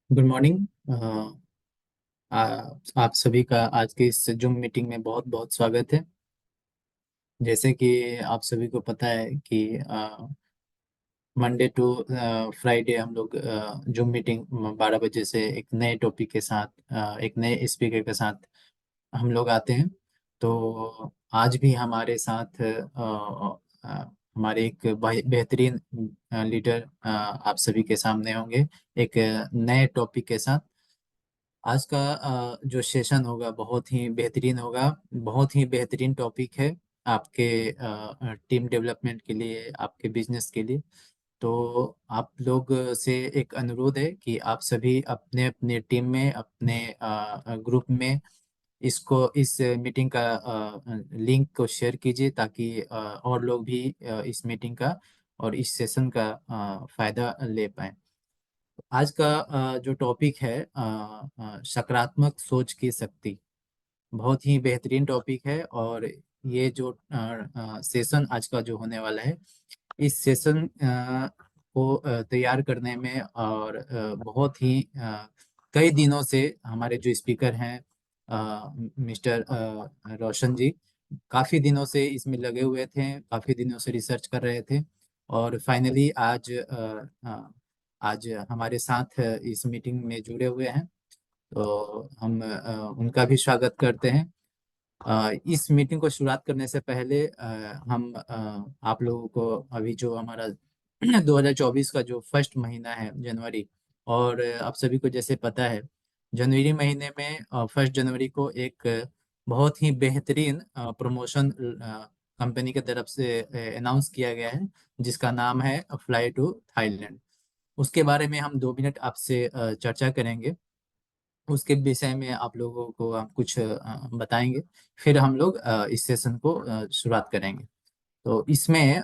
Good morning. आप सभी का आज के इस जूम मीटिंग में बहुत बहुत स्वागत है। जैसे कि आप सभी को पता है कि मंडे टू फ्राइडे हम लोग जूम मीटिंग 12 बजे से एक नए टॉपिक के साथ एक नए स्पीकर के साथ हम लोग आते हैं। तो आज भी हमारे साथ हमारे एक बेहतरीन लीडर आप सभी के सामने होंगे एक नए टॉपिक के साथ। आज का जो सेशन होगा बहुत ही बेहतरीन होगा। बहुत ही बेहतरीन टॉपिक है आपके टीम डेवलपमेंट के लिए, आपके बिजनेस के लिए। तो आप लोग से एक अनुरोध है कि आप सभी अपने अपने टीम में, अपने ग्रुप में इस मीटिंग का लिंक को शेयर कीजिए, ताकि और लोग भी इस मीटिंग का और इस सेशन का फायदा ले पाए। आज का जो टॉपिक है सकारात्मक सोच की शक्ति। बहुत ही बेहतरीन टॉपिक है। और ये जो सेशन आज का जो होने वाला है, इस सेशन को तैयार करने में और बहुत ही कई दिनों से हमारे जो स्पीकर हैं मिस्टर रोशन जी काफ़ी दिनों से इसमें लगे हुए थे, काफ़ी दिनों से रिसर्च कर रहे थे। और फाइनली आज हमारे साथ इस मीटिंग में जुड़े हुए हैं। तो हम उनका भी स्वागत करते हैं। इस मीटिंग को शुरुआत करने से पहले हम आप लोगों को अभी जो हमारा 2024 का जो फर्स्ट महीना है जनवरी, और आप सभी को जैसे पता है जनवरी महीने में 1 जनवरी को एक बहुत ही बेहतरीन प्रमोशन कंपनी की तरफ से अनाउंस किया गया है, जिसका नाम है फ्लाई टू थाईलैंड। उसके बारे में हम 2 मिनट आपसे चर्चा करेंगे। उसके विषय में आप लोगों को हम कुछ बताएंगे। फिर हम लोग इस सेशन को शुरुआत करेंगे। तो इसमें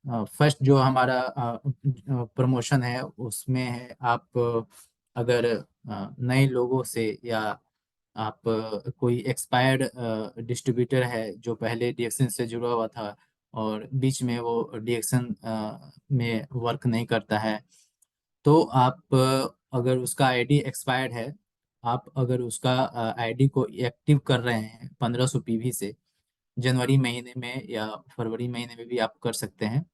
फर्स्ट जो हमारा प्रमोशन है उसमें है, आप अगर नए लोगों से, या आप कोई एक्सपायर्ड डिस्ट्रीब्यूटर है जो पहले डीएक्सन से जुड़ा हुआ था और बीच में वो डीएक्सन में वर्क नहीं करता है, तो आप अगर उसका आईडी एक्सपायर्ड है, आप अगर उसका आईडी को एक्टिव कर रहे हैं 1500 पीवी से, जनवरी महीने में या फरवरी महीने में भी आप कर सकते हैं।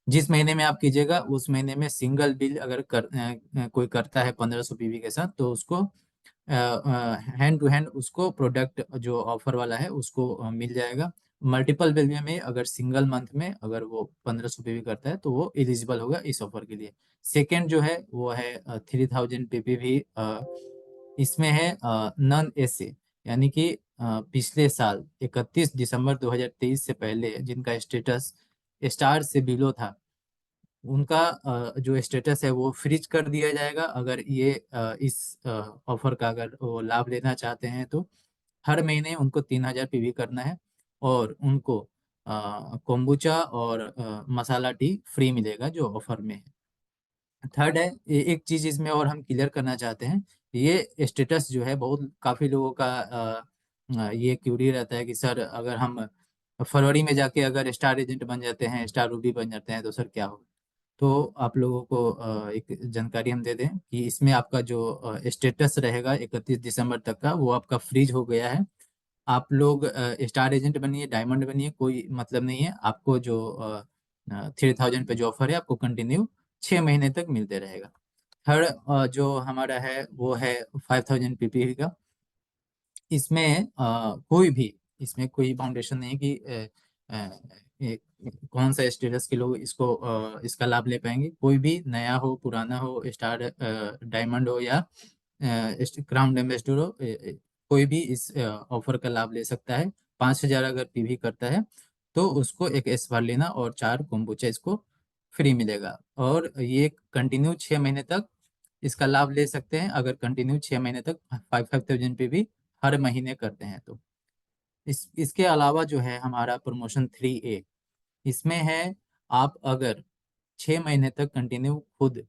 जिस महीने में आप कीजिएगा उस महीने में सिंगल बिल अगर कोई करता है 1500 पीवी के साथ, तो उसको हैंड टू हैंड उसको प्रोडक्ट जो ऑफर वाला है उसको मिल जाएगा। मल्टीपल बिल में अगर सिंगल मंथ में अगर वो 1500 पीवी करता है तो वो एलिजिबल होगा इस ऑफर के लिए। सेकेंड जो है वो है 3000 पीवी। इसमें है नॉन एसी, यानी कि पिछले साल 31 दिसंबर 2023 से पहले जिनका स्टेटस स्टार से बिलो था, उनका जो स्टेटस है वो फ्रीज कर दिया जाएगा। अगर ये इस ऑफर का अगर वो लाभ लेना चाहते हैं तो हर महीने उनको 3000 पीवी करना है, और उनको कोम्बुचा और मसाला टी फ्री मिलेगा जो ऑफर में है। थर्ड है, एक चीज इसमें और हम क्लियर करना चाहते हैं। ये स्टेटस जो है बहुत काफी लोगों का ये क्यूरी रहता है कि सर अगर हम फरवरी में जाके अगर स्टार एजेंट बन जाते हैं, स्टार रूबी बन जाते हैं, तो सर क्या होगा। तो आप लोगों को एक जानकारी हम दे दें कि इसमें आपका जो स्टेटस रहेगा 31 दिसंबर तक का, वो आपका फ्रीज हो गया है। आप लोग स्टार एजेंट बनिए, डायमंड बनिए, कोई मतलब नहीं है। आपको जो 3000 पे जो ऑफर है आपको कंटिन्यू 6 महीने तक मिलते रहेगा। थर्ड जो हमारा है वो है 5000 पीपी का। इसमें कोई भी, इसमें कोई बाउंडेशन नहीं है कि कौन सा स्टेटस के लोग इसका लाभ ले पाएंगे। कोई भी नया हो, पुराना हो, स्टार डायमंड हो या क्राउन एम्बेसडर हो, कोई भी इस ऑफर का लाभ ले सकता है। 5000 अगर पीवी करता है तो उसको एक एस बार लेना और 4 कोम्बुचा इसको फ्री मिलेगा। और ये कंटिन्यू 6 महीने तक इसका लाभ ले सकते हैं, अगर कंटिन्यू 6 महीने तक 5000 पे भी हर महीने करते हैं तो। इसके अलावा जो है हमारा प्रमोशन 3A, इसमें है, आप अगर 6 महीने तक कंटिन्यू खुद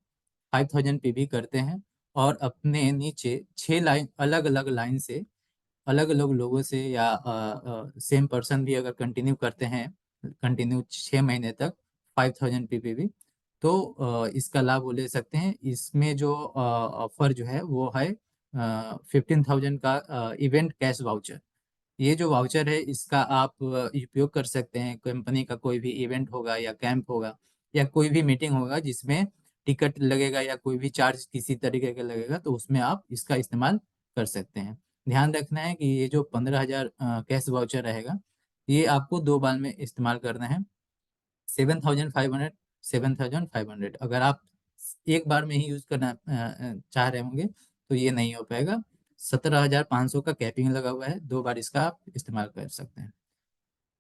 5000 पीवी करते हैं और अपने नीचे 6 लाइन, अलग अलग लाइन से, अलग अलग लोगों से, या सेम पर्सन भी अगर कंटिन्यू करते हैं कंटिन्यू 6 महीने तक 5000 पीवी, तो इसका लाभ वो ले सकते हैं। इसमें जो ऑफर जो है वो है 15,000 का इवेंट कैश वाउचर। ये जो वाउचर है इसका आप उपयोग कर सकते हैं। कंपनी का कोई भी इवेंट होगा या कैंप होगा या कोई भी मीटिंग होगा जिसमें टिकट लगेगा या कोई भी चार्ज किसी तरीके का लगेगा, तो उसमें आप इसका इस्तेमाल कर सकते हैं। ध्यान रखना है कि ये जो 15,000 कैश वाउचर रहेगा, ये आपको 2 बार में इस्तेमाल करना है। 7,500, 7,500 अगर आप एक बार में ही यूज करना चाह रहे होंगे तो ये नहीं हो पाएगा। 17,500 का कैपिंग लगा हुआ है, 2 बार इसका आप इस्तेमाल कर सकते हैं।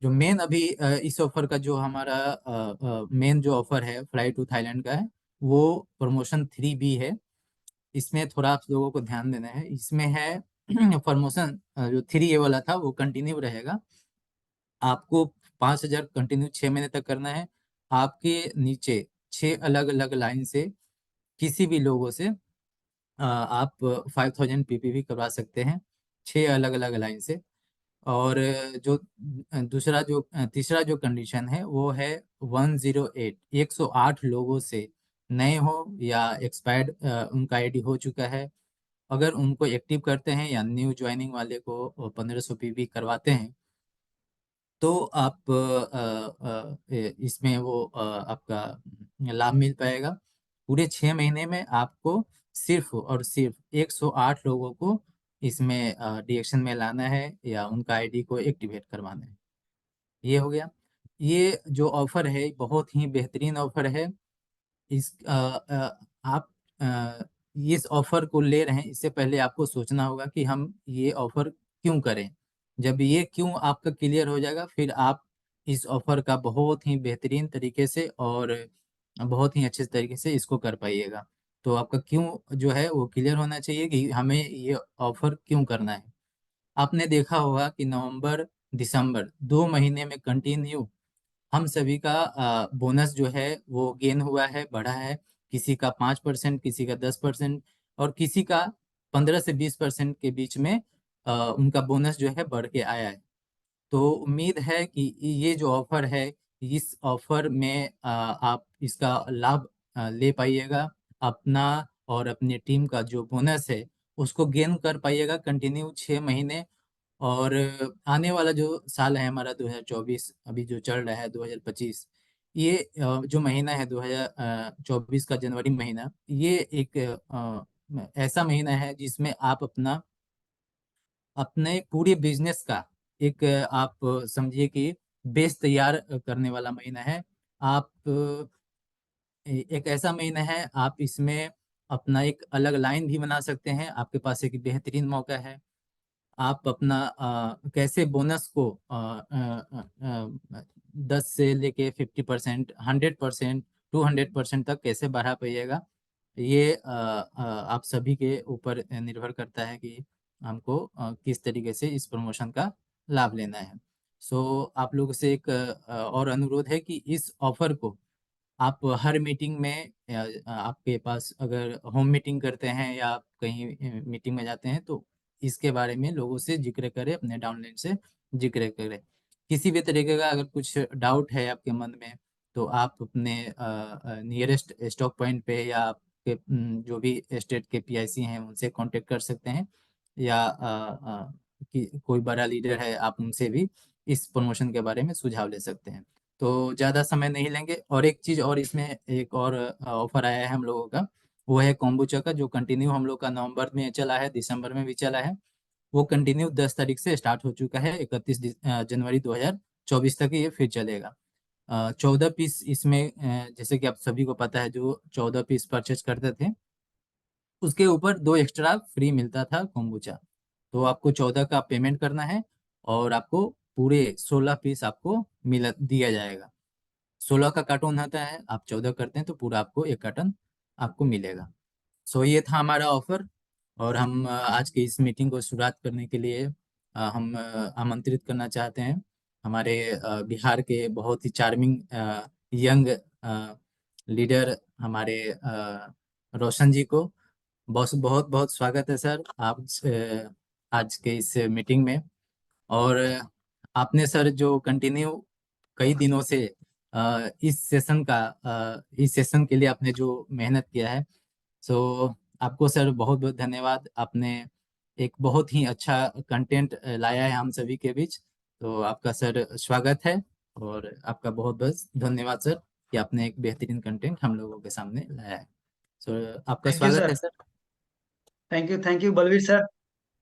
जो मेन अभी इस ऑफर का जो हमारा मेन जो ऑफर है फ्लाई टू थाईलैंड का है, वो प्रमोशन 3B है। इसमें थोड़ा आप लोगों को ध्यान देना है। इसमें है प्रमोशन जो 3A वाला था वो कंटिन्यू रहेगा। आपको 5,000 कंटिन्यू 6 महीने तक करना है। आपके नीचे 6 अलग अलग लाइन से किसी भी लोगों से आप 5,000 PPV करवा सकते हैं, 6 अलग अलग लाइन से। और जो दूसरा जो तीसरा जो कंडीशन है वो है 108, 108 लोगों से नए हो या एक्सपायर्ड उनका आईडी हो चुका है, अगर उनको एक्टिव करते हैं या न्यू ज्वाइनिंग वाले को 1,500 PV करवाते हैं, तो आप इसमें वो आपका लाभ मिल पाएगा। पूरे 6 महीने में आपको सिर्फ और सिर्फ 108 लोगों को इसमें डीएक्शन में लाना है या उनका आईडी को एक्टिवेट करवाना है। ये हो गया। ये जो ऑफर है बहुत ही बेहतरीन ऑफर है। इस आप अ, इस ऑफर को ले रहे हैं, इससे पहले आपको सोचना होगा कि हम ये ऑफर क्यों करें। जब ये क्यों आपका क्लियर हो जाएगा, फिर आप इस ऑफर का बहुत ही बेहतरीन तरीके से और बहुत ही अच्छे तरीके से इसको कर पाइएगा। तो आपका क्यों जो है वो क्लियर होना चाहिए कि हमें ये ऑफर क्यों करना है। आपने देखा होगा कि नवंबर दिसंबर 2 महीने में कंटिन्यू हम सभी का बोनस जो है वो गेन हुआ है, बढ़ा है। किसी का 5%, किसी का 10% और किसी का 15 से 20% के बीच में उनका बोनस जो है बढ़ के आया है। तो उम्मीद है कि ये जो ऑफर है, इस ऑफर में आप इसका लाभ ले पाइएगा। अपना और अपनी टीम का जो बोनस है उसको गेन कर पाइएगा कंटिन्यू 6 महीने। और आने वाला जो साल है हमारा 2024, अभी जो चल रहा है 2025, ये जो महीना है 2024 का जनवरी महीना, ये एक ऐसा महीना है जिसमें आप अपना अपने पूरे बिजनेस का एक आप समझिए कि बेस तैयार करने वाला महीना है। आप एक ऐसा महीना है, आप इसमें अपना एक अलग लाइन भी बना सकते हैं। आपके पास एक बेहतरीन मौका है। आप अपना कैसे बोनस को 10 से लेके 50%, 100%, 200% तक कैसे बढ़ा पाइएगा, ये आप सभी के ऊपर निर्भर करता है कि हमको किस तरीके से इस प्रमोशन का लाभ लेना है। सो आप लोगों से एक और अनुरोध है कि इस ऑफर को आप हर मीटिंग में आपके पास अगर होम मीटिंग करते हैं या आप कहीं मीटिंग में जाते हैं तो इसके बारे में लोगों से जिक्र करें, अपने डाउनलाइन से जिक्र करें। किसी भी तरीके का अगर कुछ डाउट है आपके मन में, तो आप अपने नियरेस्ट स्टॉक पॉइंट पे या आपके जो भी स्टेट के पीआईसी हैं उनसे कांटेक्ट कर सकते हैं, या कोई बड़ा लीडर है आप उनसे भी इस प्रमोशन के बारे में सुझाव ले सकते हैं। तो ज़्यादा समय नहीं लेंगे। और एक चीज़ और, इसमें एक और ऑफर आया है हम लोगों का, वो है कोम्बुचा का, जो कंटिन्यू हम लोग का नवंबर में चला है, दिसंबर में भी चला है। वो कंटिन्यू 10 तारीख से स्टार्ट हो चुका है, 31 जनवरी 2024 तक ये फिर चलेगा। 14 पीस इसमें जैसे कि आप सभी को पता है, जो 14 पीस परचेज करते थे उसके ऊपर 2 एक्स्ट्रा फ्री मिलता था कोम्बुचा। तो आपको 14 का पेमेंट करना है और आपको पूरे 16 पीस आपको मिल दिया जाएगा। 16 का कार्टून होता है, आप 14 करते हैं तो पूरा आपको एक कार्टन आपको मिलेगा। सो ये था हमारा ऑफर। और हम आज की इस मीटिंग को शुरुआत करने के लिए हम आमंत्रित करना चाहते हैं हमारे बिहार के बहुत ही चार्मिंग यंग लीडर, हमारे रोशन जी को। बहुत बहुत बहुत स्वागत है सर आप आज के इस मीटिंग में। और आपने सर जो कंटिन्यू कई दिनों से इस सेशन के लिए आपने जो मेहनत किया है। सो आपको सर बहुत बहुत धन्यवाद। आपने एक बहुत ही अच्छा कंटेंट लाया है हम सभी के बीच। तो आपका सर स्वागत है। और आपका बहुत बहुत धन्यवाद सर कि आपने एक बेहतरीन कंटेंट हम लोगों के सामने लाया है। सो आपका थैंक यू स्वागत सर। है sir. Thank you Balveer sir.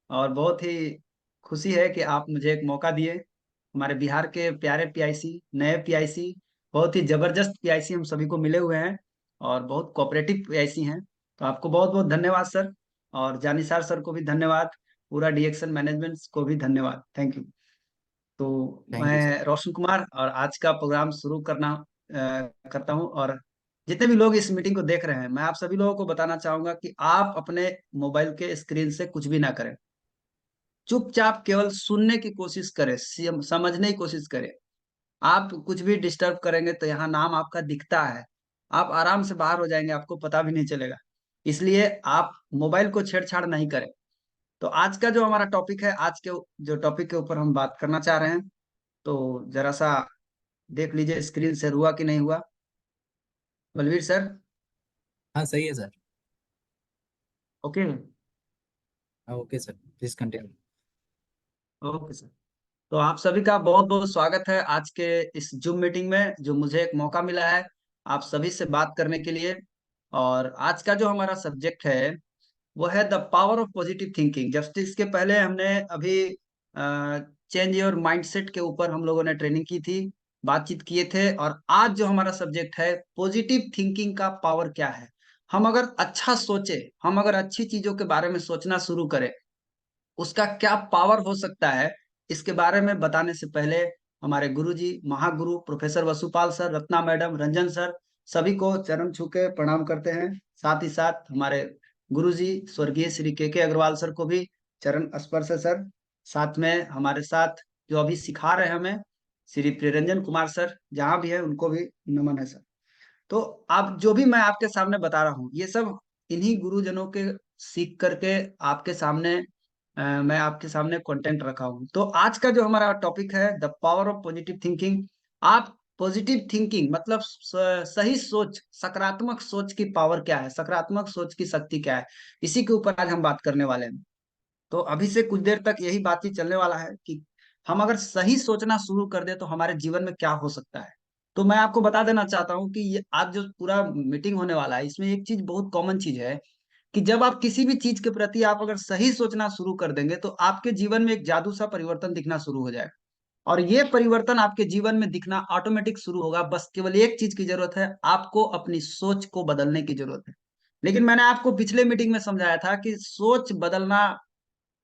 और बहुत ही खुशी है कि आप मुझे एक मौका दिए। हमारे बिहार के प्यारे पीआईसी, नए पीआईसी, बहुत ही जबरदस्त पीआईसी हम सभी को मिले हुए हैं और बहुत कोऑपरेटिव पीआईसी हैं। तो आपको बहुत बहुत धन्यवाद सर। और जानिसार सर को भी धन्यवाद। पूरा डीएक्शन मैनेजमेंट को भी धन्यवाद। Thank you. तो थैंक यू सर। मैं रोशन कुमार और आज का प्रोग्राम शुरू करता हूँ। और जितने भी लोग इस मीटिंग को देख रहे हैं, मैं आप सभी लोगों को बताना चाहूंगा कि आप अपने मोबाइल के स्क्रीन से कुछ भी ना करें। चुपचाप केवल सुनने की कोशिश करें, समझने की कोशिश करें। आप कुछ भी डिस्टर्ब करेंगे तो यहाँ नाम आपका दिखता है, आप आराम से बाहर हो जाएंगे, आपको पता भी नहीं चलेगा। इसलिए आप मोबाइल को छेड़छाड़ नहीं करें। तो आज का जो हमारा टॉपिक है, आज के जो टॉपिक के ऊपर हम बात करना चाह रहे हैं, तो जरा सा देख लीजिए स्क्रीन शेयर हुआ कि नहीं हुआ। बलवीर सर। हाँ सही है सर। ओके। हाँ okay sir, please continue. Okay sir. तो आप सभी का बहुत बहुत स्वागत है आज के इस जूम मीटिंग में, जो मुझे एक मौका मिला है आप सभी से बात करने के लिए। और आज का जो हमारा सब्जेक्ट है वो है the power of positive thinking. Just इसके पहले हमने अभी चेंज योर माइंडसेट के ऊपर हम लोगों ने ट्रेनिंग की थी, बातचीत किए थे। और आज जो हमारा सब्जेक्ट है, पॉजिटिव थिंकिंग का पावर क्या है। हम अगर अच्छा सोचे, हम अगर अच्छी चीजों के बारे में सोचना शुरू करें, उसका क्या पावर हो सकता है, इसके बारे में बताने से पहले हमारे गुरुजी, महागुरु professor Vasupal sir, Ratna madam, Ranjan sir, सभी को चरण छू के प्रणाम करते हैं। साथ ही साथ हमारे गुरुजी स्वर्गीय श्री के अग्रवाल सर को भी चरण स्पर्श है सर। साथ में हमारे साथ जो अभी सिखा रहे हैं हमें, श्री प्रियरंजन कुमार सर, जहाँ भी है उनको भी नमन है सर। तो आप जो भी मैं आपके सामने बता रहा हूँ, ये सब इन्हीं गुरुजनों के सीख करके आपके सामने मैं आपके सामने कंटेंट रखा हूँ। तो आज का जो हमारा टॉपिक है, the power of positive thinking. आप पॉजिटिव थिंकिंग मतलब सही सोच, सकारात्मक सोच की पावर क्या है, सकारात्मक सोच की शक्ति क्या है, इसी के ऊपर आज हम बात करने वाले हैं। तो अभी से कुछ देर तक यही बातचीत चलने वाला है कि हम अगर सही सोचना शुरू कर दे तो हमारे जीवन में क्या हो सकता है। तो मैं आपको बता देना चाहता हूँ कि ये आज जो पूरा मीटिंग होने वाला है, इसमें एक चीज बहुत कॉमन चीज है कि जब आप किसी भी चीज के प्रति आप अगर सही सोचना शुरू कर देंगे तो आपके जीवन में एक जादू सा परिवर्तन दिखना शुरू हो जाएगा। और ये परिवर्तन आपके जीवन में दिखना ऑटोमेटिक शुरू होगा। बस केवल एक चीज की जरूरत है, आपको अपनी सोच को बदलने की जरूरत है। लेकिन मैंने आपको पिछले मीटिंग में समझाया था कि सोच बदलना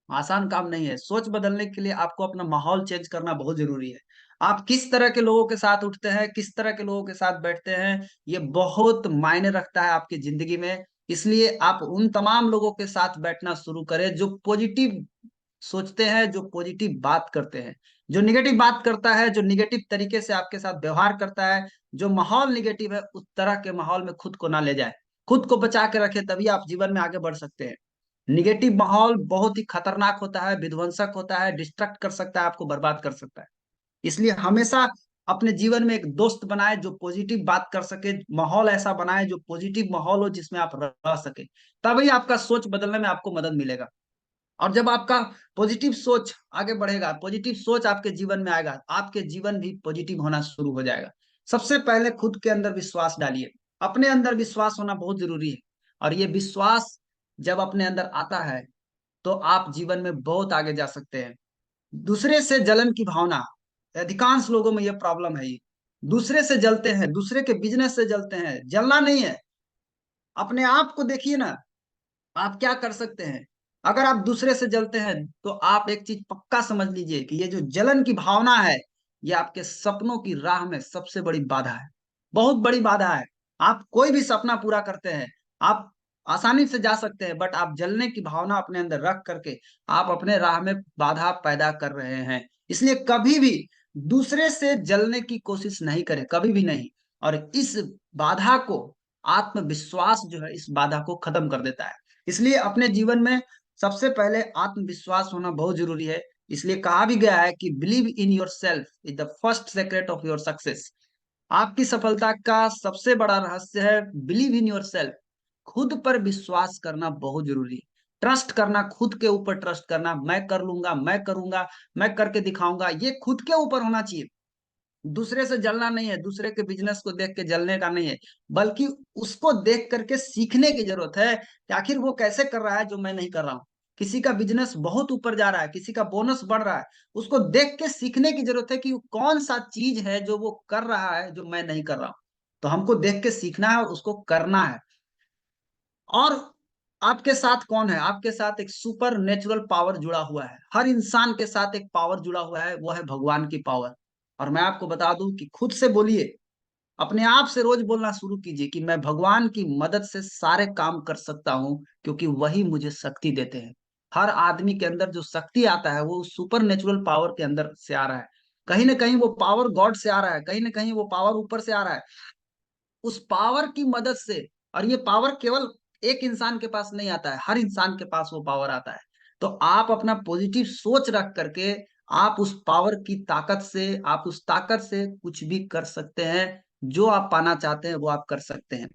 आसान काम नहीं है। सोच बदलने के लिए आपको अपना माहौल चेंज करना बहुत जरूरी है। आप किस तरह के लोगों के साथ उठते हैं, किस तरह के लोगों के साथ बैठते हैं, ये बहुत मायने रखता है आपकी जिंदगी में। इसलिए आप उन तमाम लोगों के साथ बैठना शुरू करें जो पॉजिटिव सोचते हैं, जो पॉजिटिव बात करते हैं। जो निगेटिव बात करता है, जो निगेटिव तरीके से आपके साथ व्यवहार करता है, जो माहौल निगेटिव है, उस तरह के माहौल में खुद को ना ले जाए। खुद को बचा के रखे, तभी आप जीवन में आगे बढ़ सकते हैं। निगेटिव माहौल बहुत ही खतरनाक होता है, विध्वंसक होता है, डिस्ट्रक्ट कर सकता है, आपको बर्बाद कर सकता है। इसलिए हमेशा अपने जीवन में एक दोस्त बनाए जो पॉजिटिव बात कर सके, माहौल ऐसा बनाए जो पॉजिटिव माहौल हो, जिसमें आप रह सके। तभी आपका सोच बदलने में आपको मदद मिलेगा। और जब आपका पॉजिटिव सोच आगे बढ़ेगा, पॉजिटिव सोच आपके जीवन में आएगा, आपके जीवन भी पॉजिटिव होना शुरू हो जाएगा। सबसे पहले खुद के अंदर विश्वास डालिए। अपने अंदर विश्वास होना बहुत जरूरी है। और ये विश्वास जब अपने अंदर आता है तो आप जीवन में बहुत आगे जा सकते हैं। दूसरे से जलन की भावना, अधिकांश लोगों में ये प्रॉब्लम है। ये दूसरे से जलते हैं, दूसरे के बिजनेस से जलते हैं। जलना नहीं है, अपने आप को देखिए ना। आप क्या कर सकते हैं, अगर आप दूसरे से जलते हैं तो आप एक चीज पक्का समझ लीजिए कि ये जो जलन की भावना है, ये आपके सपनों की राह में सबसे बड़ी बाधा है, बहुत बड़ी बाधा है। आप कोई भी सपना पूरा करते हैं, आप आसानी से जा सकते हैं, बट आप जलने की भावना अपने अंदर रख करके आप अपने राह में बाधा पैदा कर रहे हैं। इसलिए कभी भी दूसरे से जलने की कोशिश नहीं करें, कभी भी नहीं। और इस बाधा को, आत्मविश्वास जो है इस बाधा को खत्म कर देता है। इसलिए अपने जीवन में सबसे पहले आत्मविश्वास होना बहुत जरूरी है। इसलिए कहा भी गया है कि believe in your self is the first secret of your success. आपकी सफलता का सबसे बड़ा रहस्य है बिलीव इन योर सेल्फ। खुद पर विश्वास करना बहुत जरूरी है। ट्रस्ट करना, खुद के ऊपर ट्रस्ट करना, मैं कर लूंगा, मैं करूंगा, मैं करके दिखाऊंगा, ये खुद के ऊपर होना चाहिए। दूसरे से जलना नहीं है, दूसरे के बिजनेस को देख के जलने का नहीं है, बल्कि उसको देख करके सीखने की जरूरत है कि आखिर वो कैसे कर रहा है जो मैं नहीं कर रहा हूँ। किसी का बिजनेस बहुत ऊपर जा रहा है, किसी का बोनस बढ़ रहा है, उसको देख के सीखने की जरूरत है कि कौन सा चीज है जो वो कर रहा है जो मैं नहीं कर रहा हूँ। तो हमको देख के सीखना है और उसको करना है। और आपके साथ कौन है? आपके साथ एक सुपर नेचुरल पावर जुड़ा हुआ है। हर इंसान के साथ एक पावर जुड़ा हुआ है, वो है भगवान की पावर। और मैं आपको बता दूं कि खुद से बोलिए, अपने आप से रोज बोलना शुरू कीजिए कि मैं भगवान की मदद से सारे काम कर सकता हूं, क्योंकि वही मुझे शक्ति देते हैं। हर आदमी के अंदर जो शक्ति आता है वो सुपर नेचुरल पावर के अंदर से आ रहा है। कहीं ना कहीं वो पावर गॉड से आ रहा है, कहीं ना कहीं वो पावर ऊपर से आ रहा है। उस पावर की मदद से, और ये पावर केवल एक इंसान के पास नहीं आता है, हर इंसान के पास वो पावर आता है। तो आप अपना पॉजिटिव सोच रख करके आप उस पावर की ताकत से, आप उस ताकत से कुछ भी कर सकते हैं। जो आप पाना चाहते हैं वो आप कर सकते हैं।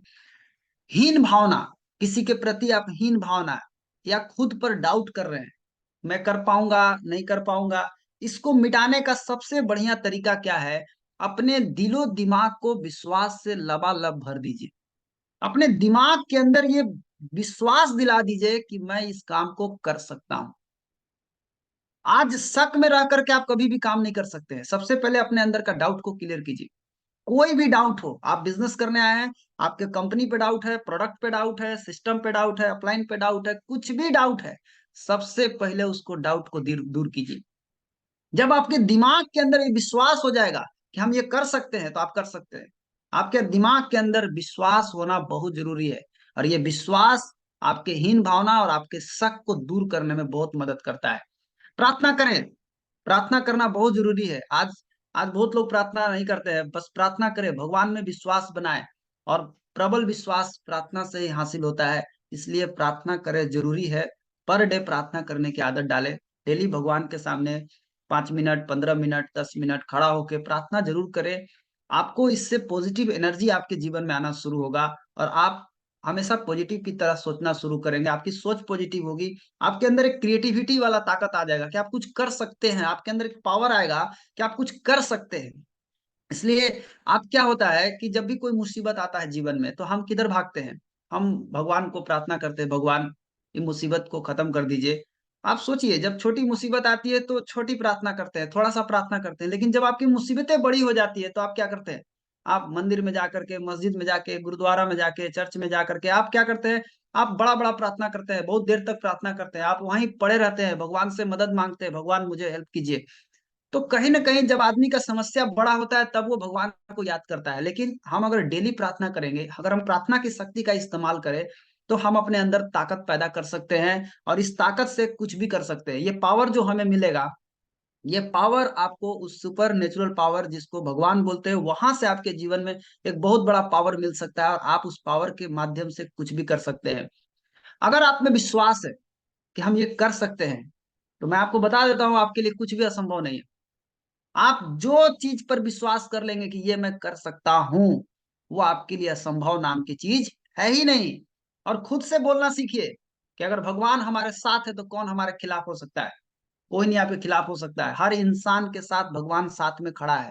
हीन भावना, किसी के प्रति आप हीन भावना या खुद पर डाउट कर रहे हैं, मैं कर पाऊंगा, नहीं कर पाऊंगा, इसको मिटाने का सबसे बढ़िया तरीका क्या है? अपने दिलो दिमाग को विश्वास से लबालब भर दीजिए। अपने दिमाग के अंदर ये विश्वास दिला दीजिए कि मैं इस काम को कर सकता हूं। आज शक में रह करके आप कभी भी काम नहीं कर सकते हैं। सबसे पहले अपने अंदर का डाउट को क्लियर कीजिए। कोई भी डाउट हो, आप बिजनेस करने आए हैं, आपके कंपनी पे डाउट है, प्रोडक्ट पे डाउट है, सिस्टम पे डाउट है, अपलाइन पे डाउट है, कुछ भी डाउट है, सबसे पहले उसको डाउट को दूर दूर कीजिए। जब आपके दिमाग के अंदर ये विश्वास हो जाएगा कि हम ये कर सकते हैं, तो आप कर सकते हैं। आपके दिमाग के अंदर विश्वास होना बहुत जरूरी है। और ये विश्वास आपके हीन भावना और आपके शक को दूर करने में बहुत मदद करता है। प्रार्थना करें। प्रार्थना करना बहुत जरूरी है। आज आज बहुत लोग प्रार्थना नहीं करते हैं। बस प्रार्थना करें, भगवान में विश्वास बनाए। और प्रबल विश्वास प्रार्थना से ही हासिल होता है। इसलिए प्रार्थना करें, जरूरी है। पर डे प्रार्थना करने की आदत डालें। डेली भगवान के सामने 5 मिनट, 15 मिनट, 10 मिनट खड़ा होकर प्रार्थना जरूर करें। आपको इससे पॉजिटिव एनर्जी आपके जीवन में आना शुरू होगा। और आप हमेशा पॉजिटिव की तरह सोचना शुरू करेंगे। आपकी सोच पॉजिटिव होगी। आपके अंदर एक क्रिएटिविटी वाला ताकत आ जाएगा कि आप कुछ कर सकते हैं। आपके अंदर एक पावर आएगा कि आप कुछ कर सकते हैं। इसलिए आप, क्या होता है कि जब भी कोई मुसीबत आता है जीवन में, तो हम किधर भागते हैं? हम भगवान को प्रार्थना करते हैं, भगवान ये मुसीबत को खत्म कर दीजिए। आप सोचिए, जब छोटी मुसीबत आती है तो छोटी प्रार्थना करते हैं, थोड़ा सा प्रार्थना करते हैं। लेकिन जब आपकी मुसीबतें बड़ी हो जाती है तो आप क्या करते हैं? आप मंदिर में जाकर के, मस्जिद में जाके, गुरुद्वारा में जाके, चर्च में जाकर के आप क्या करते हैं? आप बड़ा बड़ा प्रार्थना करते हैं, बहुत देर तक प्रार्थना करते हैं, आप वहीं पड़े रहते हैं, भगवान से मदद मांगते हैं, भगवान मुझे हेल्प कीजिए। तो कहीं ना कहीं जब आदमी का समस्या बड़ा होता है तब वो भगवान को याद करता है। लेकिन हम अगर डेली प्रार्थना करेंगे, अगर हम प्रार्थना की शक्ति का इस्तेमाल करें, तो हम अपने अंदर ताकत पैदा कर सकते हैं और इस ताकत से कुछ भी कर सकते हैं। ये पावर जो हमें मिलेगा, ये पावर आपको उस सुपर नेचुरल पावर जिसको भगवान बोलते हैं, वहां से आपके जीवन में एक बहुत बड़ा पावर मिल सकता है और आप उस पावर के माध्यम से कुछ भी कर सकते हैं। अगर आप में विश्वास है कि हम ये कर सकते हैं, तो मैं आपको बता देता हूं, आपके लिए कुछ भी असंभव नहीं है। आप जो चीज पर विश्वास कर लेंगे कि ये मैं कर सकता हूं, वो आपके लिए असंभव नाम की चीज है ही नहीं। और खुद से बोलना सीखिए कि अगर भगवान हमारे साथ है तो कौन हमारे खिलाफ हो सकता है? कोई नहीं आपके खिलाफ हो सकता है। हर इंसान के साथ भगवान साथ में खड़ा है।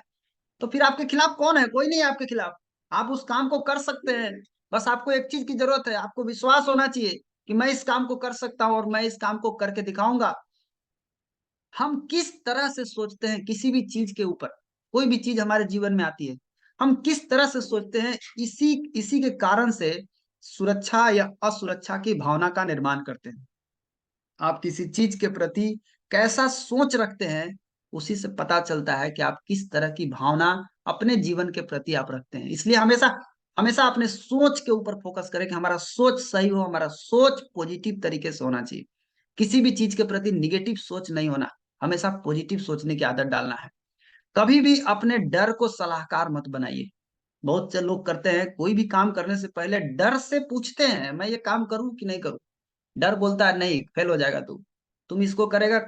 तो फिर आपके खिलाफ कौन है? कोई नहीं है आपके खिलाफ। आप उस काम को कर सकते हैं। बस आपको एक चीज की जरूरत है, आपको विश्वास होना चाहिए कि मैं इस काम को कर सकता हूं और मैं इस काम को करके दिखाऊंगा। हम किस तरह से सोचते हैं किसी भी चीज के ऊपर, कोई भी चीज हमारे जीवन में आती है, हम किस तरह से सोचते हैं, इसी इसी के कारण से सुरक्षा या असुरक्षा की भावना का निर्माण करते हैं। आप किसी चीज के प्रति कैसा सोच रखते हैं, उसी से पता चलता है कि आप किस तरह की भावना अपने जीवन के प्रति आप रखते हैं। इसलिए हमेशा हमेशा अपने सोच के ऊपर फोकस करें कि हमारा सोच सही हो, हमारा सोच पॉजिटिव तरीके से होना चाहिए। किसी भी चीज के प्रति निगेटिव सोच नहीं होना, हमेशा पॉजिटिव सोचने की आदत डालना है। कभी भी अपने डर को सलाहकार मत बनाइए। बहुत से लोग करते हैं, कोई भी काम करने से पहले डर से पूछते हैं, मैं ये काम करूं कि नहीं करूं। डर बोलता है नहीं, फेल हो जाएगा तू, तुम इसको करेगा,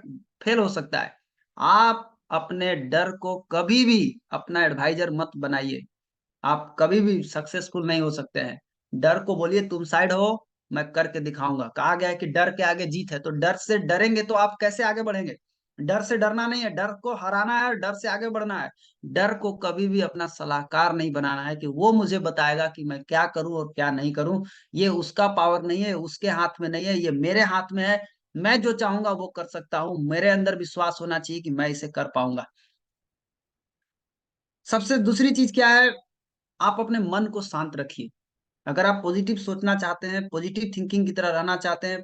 फेल हो सकता है। आप अपने डर को कभी भी अपना एडवाइजर मत बनाइए। आप कभी भी सक्सेसफुल नहीं हो सकते हैं। डर को बोलिए तुम साइड हो, मैं करके दिखाऊंगा। कहा गया है कि डर के आगे जीत है, तो डर से डरेंगे तो आप कैसे आगे बढ़ेंगे? डर से डरना नहीं है, डर को हराना है और डर से आगे बढ़ना है। डर को कभी भी अपना सलाहकार नहीं बनाना है कि वो मुझे बताएगा कि मैं क्या करूं और क्या नहीं करूं। ये उसका पावर नहीं है, उसके हाथ में नहीं है, ये मेरे हाथ में है। मैं जो चाहूंगा वो कर सकता हूँ, मेरे अंदर विश्वास होना चाहिए कि मैं इसे कर पाऊंगा। सबसे दूसरी चीज क्या है, आप अपने मन को शांत रखिए। अगर आप पॉजिटिव सोचना चाहते हैं, पॉजिटिव थिंकिंग की तरह रहना चाहते हैं,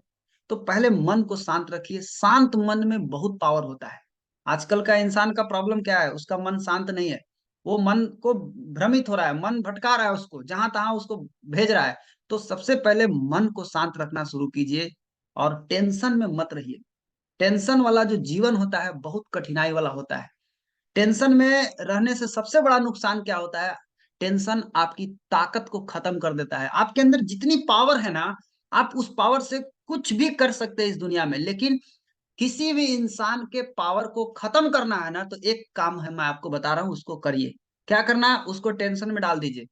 तो पहले मन को शांत रखिए। शांत मन में बहुत पावर होता है। आजकल का इंसान का प्रॉब्लम क्या है, उसका मन शांत नहीं है। वो मन को भ्रमित हो रहा है, मन भटका रहा है, उसको जहां तहां उसको भेज रहा है। तो सबसे पहले मन को शांत रखना शुरू कीजिए और टेंशन में मत रहिए। टेंशन वाला जो जीवन होता है बहुत कठिनाई वाला होता है। टेंशन में रहने से सबसे बड़ा नुकसान क्या होता है, टेंशन आपकी ताकत को खत्म कर देता है। आपके अंदर जितनी पावर है ना, आप उस पावर से कुछ भी कर सकते हैं इस दुनिया में। लेकिन किसी भी इंसान के पावर को खत्म करना है ना, तो एक काम है, मैं आपको बता रहा हूँ, उसको करिए। क्या करना है, उसको टेंशन में डाल दीजिए।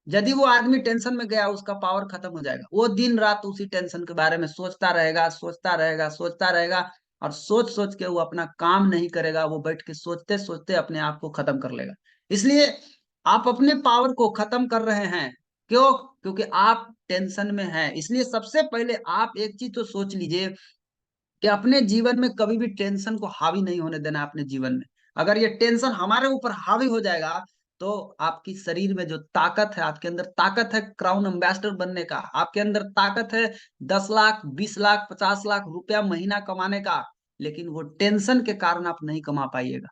यदि वो आदमी टेंशन में गया, उसका पावर खत्म हो जाएगा। वो दिन रात उसी टेंशन के बारे में सोचता रहेगा, सोचता रहेगा, सोचता रहेगा। और सोच सोच के वो अपना काम नहीं करेगा, वो बैठ के सोचते सोचते अपने आप को खत्म कर लेगा। इसलिए आप अपने पावर को खत्म कर रहे हैं। क्यों? क्योंकि आप टेंशन में हैं। इसलिए सबसे पहले आप एक चीज तो सोच लीजिए कि अपने जीवन में कभी भी टेंशन को हावी नहीं होने देना है अपने जीवन में। अगर ये टेंशन हमारे ऊपर हावी हो जाएगा, तो आपकी शरीर में जो ताकत है, आपके अंदर ताकत है क्राउन एम्बेसडर बनने का, आपके अंदर ताकत है 10 लाख, 20 लाख, 50 लाख रुपया महीना कमाने का। लेकिन वो टेंशन के कारण आप नहीं कमा पाइएगा।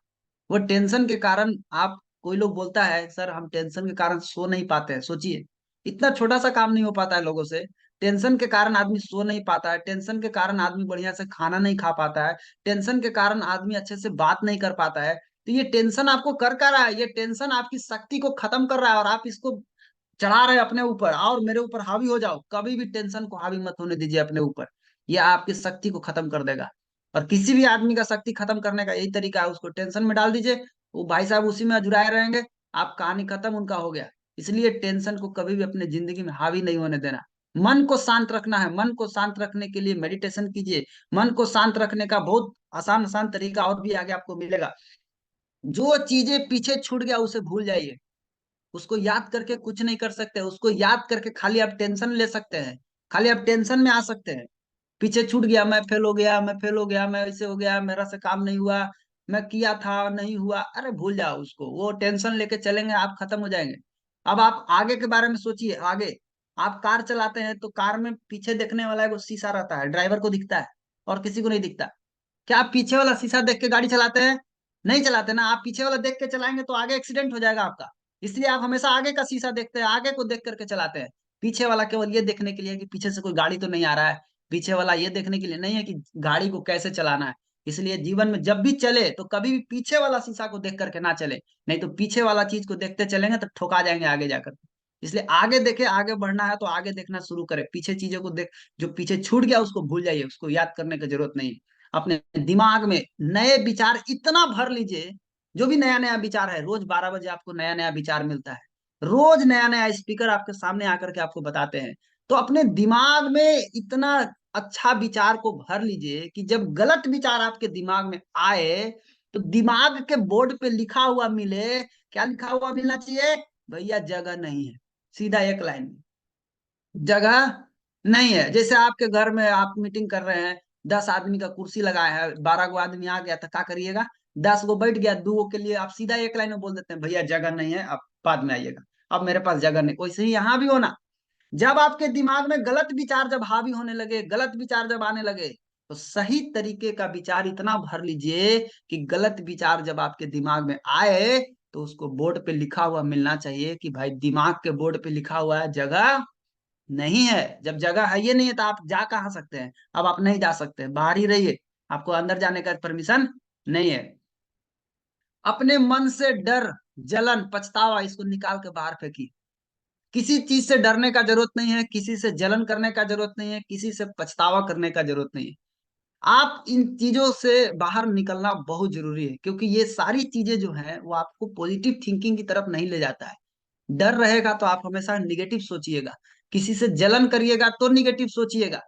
वो टेंशन के कारण आप, कोई लोग बोलता है सर हम टेंशन के कारण सो नहीं पाते हैं। सोचिए, इतना छोटा सा काम नहीं हो पाता है लोगों से। टेंशन के कारण आदमी सो नहीं पाता है, टेंशन के कारण आदमी बढ़िया से खाना नहीं खा पाता है, टेंशन के कारण आदमी अच्छे से बात नहीं कर पाता है। तो ये टेंशन आपको कर क्या रहा है? ये टेंशन आपकी शक्ति को खत्म कर रहा है और आप इसको चढ़ा रहे हैं अपने ऊपर। और मेरे ऊपर हावी हो जाओ, कभी भी टेंशन को हावी मत होने दीजिए अपने ऊपर। ये आपकी शक्ति को खत्म कर देगा। और किसी भी आदमी का शक्ति खत्म करने का यही तरीका है, उसको टेंशन में डाल दीजिए। वो भाई साहब उसी में अजुराए रहेंगे, आप कहानी खत्म, उनका हो गया। इसलिए टेंशन को कभी भी अपने जिंदगी में हावी नहीं होने देना। मन को शांत रखना है। मन को शांत रखने के लिए मेडिटेशन कीजिए। मन को शांत रखने का बहुत आसान आसान तरीका और भी आगे आपको मिलेगा। जो चीजें पीछे छूट गया उसे भूल जाइए। उसको याद करके कुछ नहीं कर सकते, उसको याद करके खाली आप टेंशन ले सकते हैं, खाली आप टेंशन में आ सकते हैं। पीछे छूट गया, मैं फेल हो गया, मैं फेल हो गया, मैं ऐसे हो गया, मेरा से काम नहीं हुआ, मैं किया था नहीं हुआ, अरे भूल जाओ उसको। वो टेंशन लेके चलेंगे आप खत्म हो जाएंगे। अब आप आगे के बारे में सोचिए। आगे आप कार चलाते हैं तो कार में पीछे देखने वाला एक शीशा रहता है, ड्राइवर को दिखता है और किसी को नहीं दिखता। क्या आप पीछे वाला शीशा देख के गाड़ी चलाते हैं? नहीं चलाते ना। आप पीछे वाला देख के चलाएंगे तो आगे एक्सीडेंट हो जाएगा आपका। इसलिए आप हमेशा आगे का शीशा देखते हैं, आगे को देख करके चलाते हैं। पीछे वाला केवल ये देखने के लिए कि पीछे से कोई गाड़ी तो नहीं आ रहा है। पीछे वाला ये देखने के लिए नहीं है कि गाड़ी को कैसे चलाना है। इसलिए जीवन में जब भी चले तो कभी भी पीछे वाला शीशा को देख करके ना चले। नहीं तो पीछे वाला चीज को देखते चलेंगे तो ठोका जाएंगे आगे जाकर। इसलिए आगे देखे, आगे बढ़ना है तो आगे देखना शुरू करें। पीछे चीजों को देख, जो पीछे छूट गया उसको भूल जाइए, उसको याद करने की जरूरत नहीं है। अपने दिमाग में नए विचार इतना भर लीजिए। जो भी नया नया विचार है, रोज 12 बजे आपको नया नया विचार मिलता है। रोज नया नया स्पीकर आपके सामने आकर के आपको बताते हैं। तो अपने दिमाग में इतना अच्छा विचार को भर लीजिए कि जब गलत विचार आपके दिमाग में आए, तो दिमाग के बोर्ड पे लिखा हुआ मिले। क्या लिखा हुआ मिलना चाहिए? भैया जगह नहीं है। सीधा एक लाइन में, जगह नहीं है। जैसे आपके घर में आप मीटिंग कर रहे हैं, 10 आदमी का कुर्सी लगाया है, 12 गो आदमी आ गया तो क्या करिएगा? 10 गो बैठ गया, 2 गो के लिए आप सीधा एक लाइन में बोल देते हैं भैया जगह नहीं है, आप बाद में आइएगा, अब मेरे पास जगह नहीं। वैसे ही यहाँ भी होना। जब आपके दिमाग में गलत विचार जब हावी होने लगे, गलत विचार जब आने लगे, तो सही तरीके का विचार इतना भर लीजिए कि गलत विचार जब आपके दिमाग में आए, तो उसको बोर्ड पे लिखा हुआ मिलना चाहिए कि भाई दिमाग के बोर्ड पे लिखा हुआ है जगह नहीं है। जब जगह है ये नहीं है तो आप जा कहाँ सकते हैं? अब आप नहीं जा सकते, बाहर ही रहिए। आपको अंदर जाने का परमिशन नहीं है। अपने मन से डर, जलन, पछतावा इसको निकाल के बाहर फेंकिए। किसी चीज से डरने का जरूरत नहीं है, किसी से जलन करने का जरूरत नहीं है, किसी से पछतावा करने का जरूरत नहीं है। आप इन चीजों से बाहर निकलना बहुत जरूरी है, क्योंकि ये सारी चीजें जो हैं वो आपको पॉजिटिव थिंकिंग की तरफ नहीं ले जाता है। डर रहेगा तो आप हमेशा निगेटिव सोचिएगा, किसी से जलन करिएगा तो निगेटिव सोचिएगा,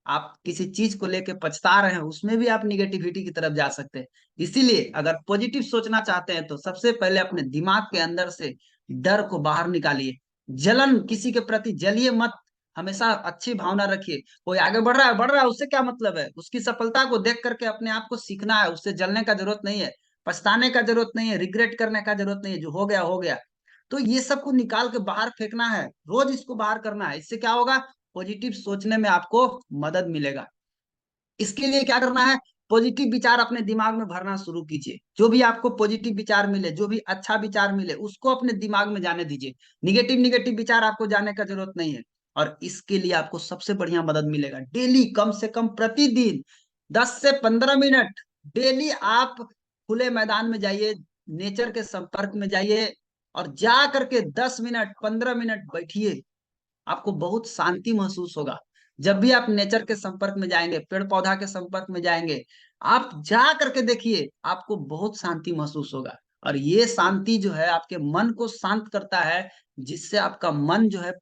आप किसी चीज को लेके पछता रहे हैं उसमें भी आप निगेटिविटी की तरफ जा सकते हैं। इसीलिए अगर पॉजिटिव सोचना चाहते हैं तो सबसे पहले अपने दिमाग के अंदर से डर को बाहर निकालिए, जलन किसी के प्रति जलिए मत, हमेशा अच्छी भावना रखिए। कोई आगे बढ़ रहा है उससे क्या मतलब है, उसकी सफलता को देख करके अपने आप को सीखना है, उससे जलने का जरूरत नहीं है, पछताने का जरूरत नहीं है, रिग्रेट करने का जरूरत नहीं है, जो हो गया हो गया। तो ये सब को निकाल के बाहर फेंकना है, रोज इसको बाहर करना है। इससे क्या होगा, पॉजिटिव सोचने में आपको मदद मिलेगा। इसके लिए क्या करना है, पॉजिटिव विचार अपने दिमाग में भरना शुरू कीजिए। जो भी आपको पॉजिटिव विचार मिले, जो भी अच्छा विचार मिले, उसको अपने दिमाग में जाने दीजिए। निगेटिव निगेटिव विचार आपको जाने का जरूरत नहीं है। और इसके लिए आपको सबसे बढ़िया मदद मिलेगा, डेली कम से कम प्रतिदिन 10 से 15 मिनट डेली आप खुले मैदान में जाइए, नेचर के संपर्क में जाइए, और जा करके 10 मिनट 15 मिनट बैठिए। आपको बहुत शांति महसूस होगा। जब भी आप नेचर के संपर्क में जाएंगे, पेड़ पौधा के संपर्क में जाएंगे, आप जा करके देखिए, आपको बहुत शांति महसूस होगा। और ये शांति जो है आपके मन को शांत करता है, जिससे आपका मन जो है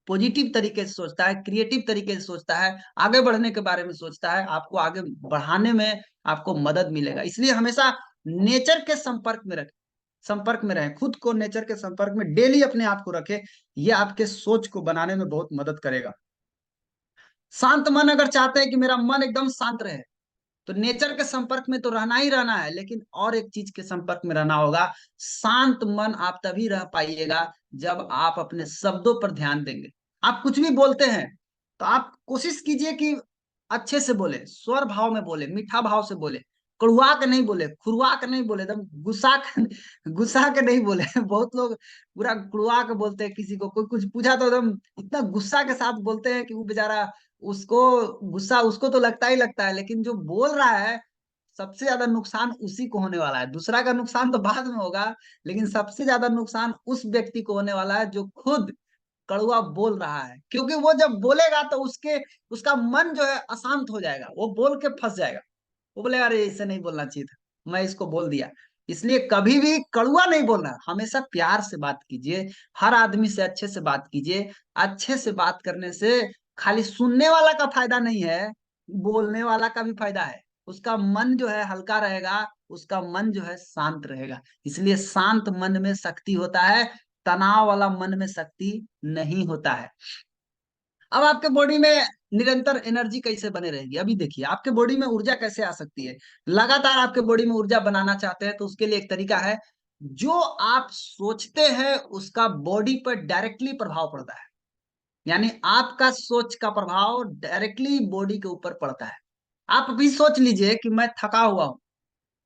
पॉजिटिव तरीके से सोचता है, क्रिएटिव तरीके से सोचता है, आगे बढ़ने के बारे में सोचता है, आपको आगे बढ़ाने में आपको मदद मिलेगा। इसलिए हमेशा नेचर के संपर्क में रहें, खुद को नेचर के संपर्क में डेली अपने आप को रखें। ये आपके सोच को बनाने में बहुत मदद करेगा। शांत मन अगर चाहते हैं कि मेरा मन एकदम शांत रहे, तो नेचर के संपर्क में तो रहना ही रहना है, लेकिन और एक चीज के संपर्क में रहना होगा। शांत मन आप तभी रह पाइएगा जब आप अपने शब्दों पर ध्यान देंगे। आप कुछ भी बोलते हैं तो आप कोशिश कीजिए कि अच्छे से बोले, स्वर भाव में बोले, मीठा भाव से बोले, कड़ुआ के नहीं बोले, खुरवा के नहीं बोले, एकदम गुस्सा के नहीं बोले। बहुत लोग पूरा कड़ुआ के बोलते हैं, किसी को कोई कुछ पूछा तो एकदम इतना गुस्सा के साथ बोलते हैं कि वो बेचारा, उसको गुस्सा उसको तो लगता ही लगता है, लेकिन जो बोल रहा है सबसे ज्यादा नुकसान उसी को होने वाला है। दूसरा का नुकसान तो बाद में होगा, लेकिन सबसे ज्यादा नुकसान उस व्यक्ति को होने वाला है जो खुद कड़वा बोल रहा है। क्योंकि वो जब बोलेगा तो उसका मन जो है अशांत हो जाएगा, वो बोल के फंस जाएगा, वो बोले अरे इसे नहीं बोलना चाहिए था, मैं इसको बोल दिया। इसलिए कभी भी कड़वा नहीं बोलना, हमेशा प्यार से बात कीजिए, हर आदमी से अच्छे से बात कीजिए। अच्छे से बात करने से खाली सुनने वाला का फायदा नहीं है, बोलने वाला का भी फायदा है। उसका मन जो है हल्का रहेगा, उसका मन जो है शांत रहेगा। इसलिए शांत मन में शक्ति होता है, तनाव वाला मन में शक्ति नहीं होता है। अब आपके बॉडी में निरंतर एनर्जी कैसे बने रहेगी, अभी देखिए आपके बॉडी में ऊर्जा कैसे आ सकती है। लगातार आपके बॉडी में ऊर्जा बनाना चाहते हैं तो उसके लिए एक तरीका है, जो आप सोचते हैं उसका बॉडी पर डायरेक्टली प्रभाव पड़ता है। यानी आपका सोच का प्रभाव डायरेक्टली बॉडी के ऊपर पड़ता है। आप अभी सोच लीजिए कि मैं थका हुआ हूं,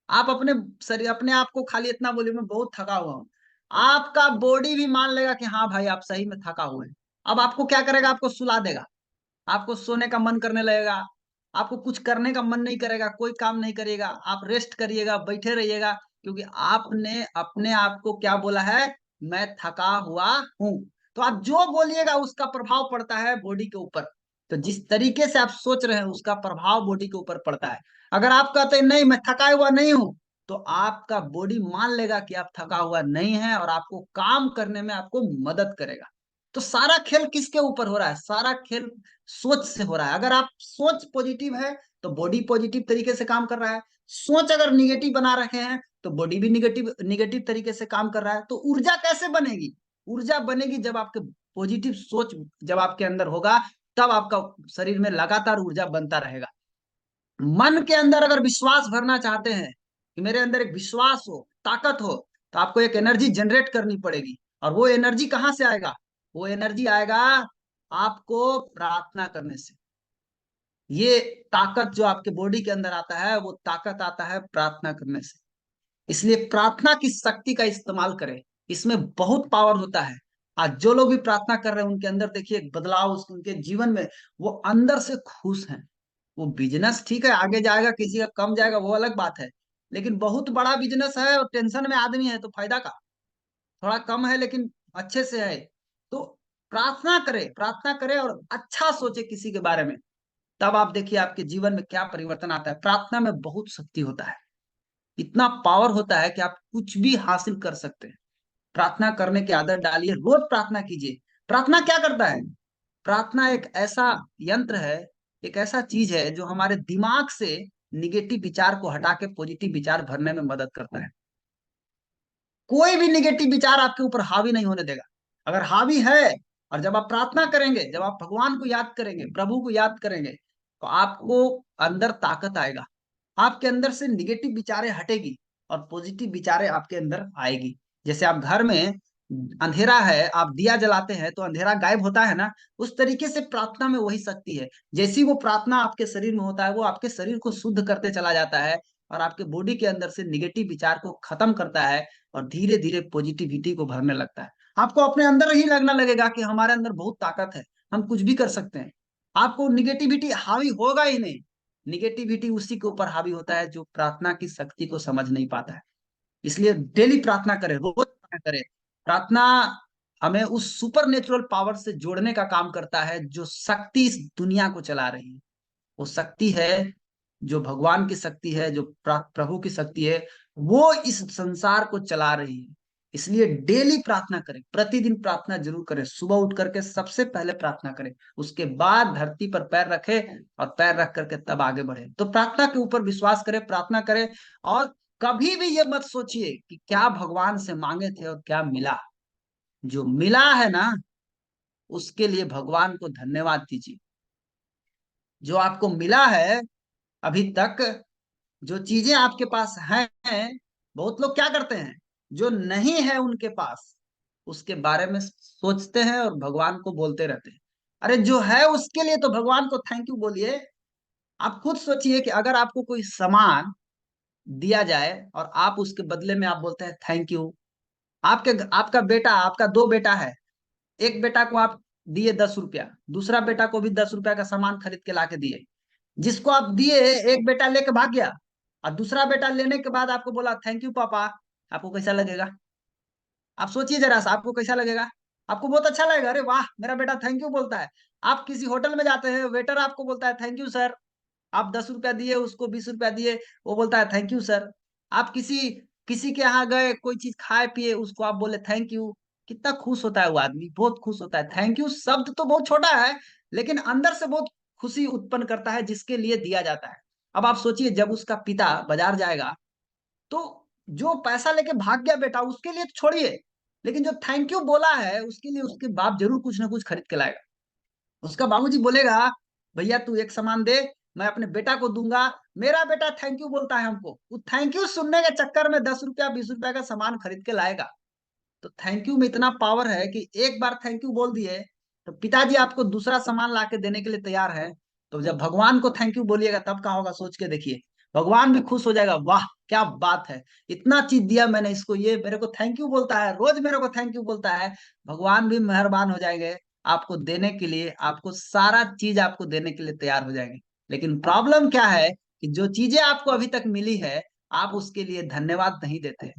आप अपने शरीर अपने आप को खाली इतना बोलिए मैं बहुत थका हुआ हूँ, आपका बॉडी भी मान लेगा कि हाँ भाई आप सही में थका हुए हैं। अब आपको क्या करेगा, आपको सुला देगा, आपको सोने का मन करने लगेगा, आपको कुछ करने का मन नहीं करेगा, कोई काम नहीं करिएगा, आप रेस्ट करिएगा, बैठे रहिएगा। क्योंकि आपने अपने आप को क्या बोला है, मैं थका हुआ हूं। तो आप जो बोलिएगा उसका प्रभाव पड़ता है बॉडी के ऊपर। तो जिस तरीके से आप सोच रहे हैं उसका प्रभाव बॉडी के ऊपर पड़ता है। अगर आप कहते हैं नहीं मैं थका हुआ नहीं हूं, तो आपका बॉडी मान लेगा कि आप थका हुआ नहीं है और आपको काम करने में आपको मदद करेगा। तो सारा खेल किसके ऊपर हो रहा है, सारा खेल सोच से हो रहा है। अगर आप सोच पॉजिटिव है तो बॉडी पॉजिटिव तरीके से काम कर रहा है, सोच अगर निगेटिव बना रखे हैं तो बॉडी भी निगेटिव निगेटिव तरीके से काम कर रहा है। तो ऊर्जा कैसे बनेगी, ऊर्जा बनेगी जब आपके पॉजिटिव सोच जब आपके अंदर होगा, तब आपका शरीर में लगातार ऊर्जा बनता रहेगा। मन के अंदर अगर विश्वास भरना चाहते हैं कि मेरे अंदर एक विश्वास हो, ताकत हो, तो आपको एक एनर्जी जनरेट करनी पड़ेगी। और वो एनर्जी कहाँ से आएगा, वो एनर्जी आएगा आपको प्रार्थना करने से। ये ताकत जो आपके बॉडी के अंदर आता है, वो ताकत आता है प्रार्थना करने से। इसलिए प्रार्थना की शक्ति का इस्तेमाल करें, इसमें बहुत पावर होता है। आज जो लोग भी प्रार्थना कर रहे हैं उनके अंदर देखिए एक बदलाव, उनके जीवन में वो अंदर से खुश हैं। वो बिजनेस ठीक है आगे जाएगा, किसी का कम जाएगा वो अलग बात है, लेकिन बहुत बड़ा बिजनेस है और टेंशन में आदमी है तो फायदा का, थोड़ा कम है लेकिन अच्छे से है। तो प्रार्थना करे और अच्छा सोचे किसी के बारे में, तब आप देखिए आपके जीवन में क्या परिवर्तन आता है। प्रार्थना में बहुत शक्ति होता है, इतना पावर होता है कि आप कुछ भी हासिल कर सकते हैं। प्रार्थना करने की आदत डालिए, रोज प्रार्थना कीजिए। प्रार्थना क्या करता है? प्रार्थना एक ऐसा यंत्र है, एक ऐसा चीज है जो हमारे दिमाग से निगेटिव विचार को हटा के पॉजिटिव विचार भरने में मदद करता है। कोई भी निगेटिव विचार आपके ऊपर हावी नहीं होने देगा। अगर हावी है, और जब आप प्रार्थना करेंगे, जब आप भगवान को याद करेंगे, प्रभु को याद करेंगे, तो आपको अंदर ताकत आएगा। आपके अंदर से निगेटिव विचारें हटेगी और पॉजिटिव विचारें आपके अंदर आएगी। जैसे आप घर में अंधेरा है, आप दिया जलाते हैं तो अंधेरा गायब होता है ना, उस तरीके से प्रार्थना में वही शक्ति है। जैसी वो प्रार्थना आपके शरीर में होता है, वो आपके शरीर को शुद्ध करते चला जाता है और आपके बॉडी के अंदर से निगेटिव विचार को खत्म करता है और धीरे धीरे पॉजिटिविटी को भरने लगता है। आपको अपने अंदर ही लगने लगेगा कि हमारे अंदर बहुत ताकत है, हम कुछ भी कर सकते हैं। आपको निगेटिविटी हावी होगा ही नहीं। निगेटिविटी उसी के ऊपर हावी होता है जो प्रार्थना की शक्ति को समझ नहीं पाता है। इसलिए डेली प्रार्थना करें, रोज प्रार्थना करें। प्रार्थना हमें उस सुपर नेचुरल पावर से जोड़ने का काम करता है जो शक्ति इस दुनिया को चला रही है। वो शक्ति है जो भगवान की शक्ति है, जो प्रभु की शक्ति है, वो इस संसार को चला रही है। इसलिए डेली प्रार्थना करें, प्रतिदिन प्रार्थना जरूर करें। सुबह उठ करके सबसे पहले प्रार्थना करें, उसके बाद धरती पर पैर रखें और पैर रख करके तब आगे बढ़े। तो प्रार्थना के ऊपर विश्वास करें, प्रार्थना करें। और कभी भी ये मत सोचिए कि क्या भगवान से मांगे थे और क्या मिला। जो मिला है ना, उसके लिए भगवान को धन्यवाद दीजिए। जो आपको मिला है अभी तक, जो चीजें आपके पास हैं, बहुत लोग क्या करते हैं, जो नहीं है उनके पास उसके बारे में सोचते हैं और भगवान को बोलते रहते हैं। अरे जो है उसके लिए तो भगवान को थैंक यू बोलिए। आप खुद सोचिए कि अगर आपको कोई सामान दिया जाए और आप उसके बदले में आप बोलते हैं थैंक यू। आपके आपका बेटा, आपका दो बेटा है, एक बेटा को आप दिए 10 रुपया, दूसरा बेटा को भी 10 रुपया का सामान खरीद के ला के दिए। जिसको आप दिए, एक बेटा लेके भाग गया और दूसरा बेटा लेने के बाद आपको बोला थैंक यू पापा। आपको कैसा लगेगा? आप सोचिए जरा सा, आपको कैसा लगेगा? आपको बहुत अच्छा लगेगा, अरे वाह मेरा बेटा थैंक यू बोलता है। आप किसी होटल में जाते हैं, वेटर आपको बोलता है थैंक यू सर। आप 10 रुपया दिए, उसको 20 रुपया दिए, वो बोलता है थैंक यू सर। आप किसी किसी के यहाँ गए, कोई चीज खाए पिए, उसको आप बोले थैंक यू। कितना खुश होता है वो आदमी, बहुत खुश होता है। थैंक यू शब्द तो बहुत छोटा है, लेकिन अंदर से बहुत खुशी उत्पन्न करता है जिसके लिए दिया जाता है। अब आप सोचिए, जब उसका पिता बाजार जाएगा, तो जो पैसा लेके भाग गया बेटा उसके लिए तो छोड़िए, लेकिन जो थैंक यू बोला है उसके लिए उसके बाप जरूर कुछ ना कुछ खरीद के लाएगा। उसका बाबूजी बोलेगा भैया तू एक सामान दे, मैं अपने बेटा को दूंगा। मेरा बेटा थैंक यू बोलता है हमको, वो थैंक यू सुनने के चक्कर में 10 रुपया 20 रुपया का सामान खरीद के लाएगा। तो थैंक यू में इतना पावर है कि एक बार थैंक यू बोल दिए तो पिताजी आपको दूसरा सामान ला के देने के लिए तैयार है। तो जब भगवान को थैंक यू बोलिएगा तब क्या होगा, सोच के देखिए। भगवान भी खुश हो जाएगा, वाह क्या बात है, इतना चीज दिया मैंने इसको, ये मेरे को थैंक यू बोलता है, रोज मेरे को थैंक यू बोलता है। भगवान भी मेहरबान हो जाएंगे आपको देने के लिए, आपको सारा चीज आपको देने के लिए तैयार हो जाएंगे। लेकिन प्रॉब्लम क्या है कि जो चीजें आपको अभी तक मिली है, आप उसके लिए धन्यवाद नहीं देते।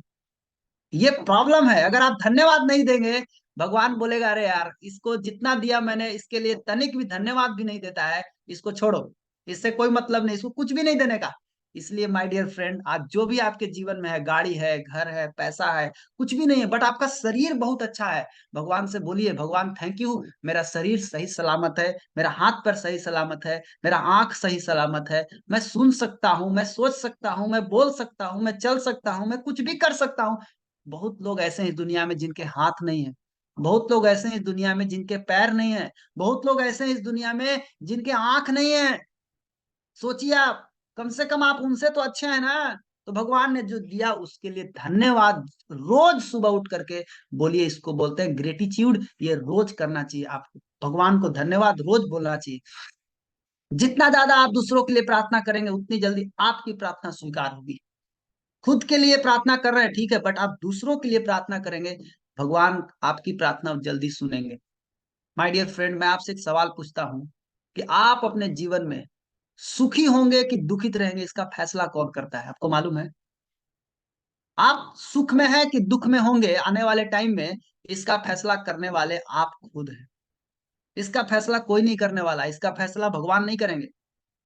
ये प्रॉब्लम है। अगर आप धन्यवाद नहीं देंगे, भगवान बोलेगा अरे यार इसको जितना दिया मैंने इसके लिए तनिक भी धन्यवाद भी नहीं देता है, इसको छोड़ो, इससे कोई मतलब नहीं, इसको कुछ भी नहीं देने का। इसलिए माय डियर फ्रेंड, आज जो भी आपके जीवन में है, गाड़ी है, घर है, पैसा है, कुछ भी नहीं है, बट आपका शरीर बहुत अच्छा है, भगवान से बोलिए भगवान थैंक यू, मेरा शरीर सही सलामत है, मेरा हाथ पैर सही सलामत है, मेरा आंख सही सलामत है, मैं सुन सकता हूँ, मैं सोच सकता हूँ, मैं बोल सकता हूँ, मैं चल सकता हूँ, मैं कुछ भी कर सकता हूँ। बहुत लोग ऐसे हैं इस दुनिया में जिनके हाथ नहीं है, बहुत लोग ऐसे हैं इस दुनिया में जिनके पैर नहीं है, बहुत लोग ऐसे हैं इस दुनिया में जिनके आंख नहीं है। सोचिए आप, कम से कम आप उनसे तो अच्छे हैं ना। तो भगवान ने जो दिया उसके लिए धन्यवाद रोज सुबह उठ करके बोलिए, इसको बोलते हैं ग्रेटिट्यूड। ये रोज करना चाहिए आपको, भगवान को धन्यवाद रोज बोलना चाहिए। जितना ज्यादा आप दूसरों के लिए प्रार्थना करेंगे उतनी जल्दी आपकी प्रार्थना स्वीकार होगी। खुद के लिए प्रार्थना कर रहे हैं ठीक है, बट आप दूसरों के लिए प्रार्थना करेंगे, भगवान आपकी प्रार्थना जल्दी सुनेंगे। माय डियर फ्रेंड, मैं आपसे एक सवाल पूछता हूं कि आप अपने जीवन में सुखी होंगे कि दुखित रहेंगे, इसका फैसला कौन करता है, आपको मालूम है? आप सुख में हैं कि दुख में होंगे आने वाले टाइम में, इसका फैसला करने वाले आप खुद हैं। इसका फैसला कोई नहीं करने वाला, इसका फैसला भगवान नहीं करेंगे।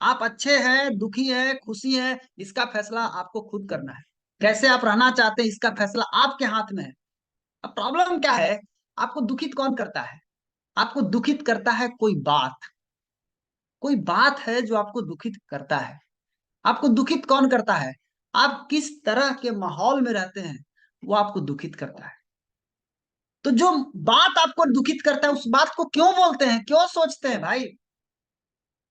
आप अच्छे हैं, दुखी हैं, खुशी हैं, इसका फैसला आपको खुद करना है। कैसे आप रहना चाहते हैं इसका फैसला आपके हाथ में है। अब प्रॉब्लम क्या है, आपको दुखित कौन करता है? आपको दुखित करता है कोई बात, कोई बात है जो आपको दुखित करता है। आपको दुखित कौन करता है? आप किस तरह के माहौल में रहते हैं, वो आपको दुखित करता है। तो जो बात आपको दुखित करता है, उस बात को क्यों बोलते हैं, क्यों सोचते हैं भाई?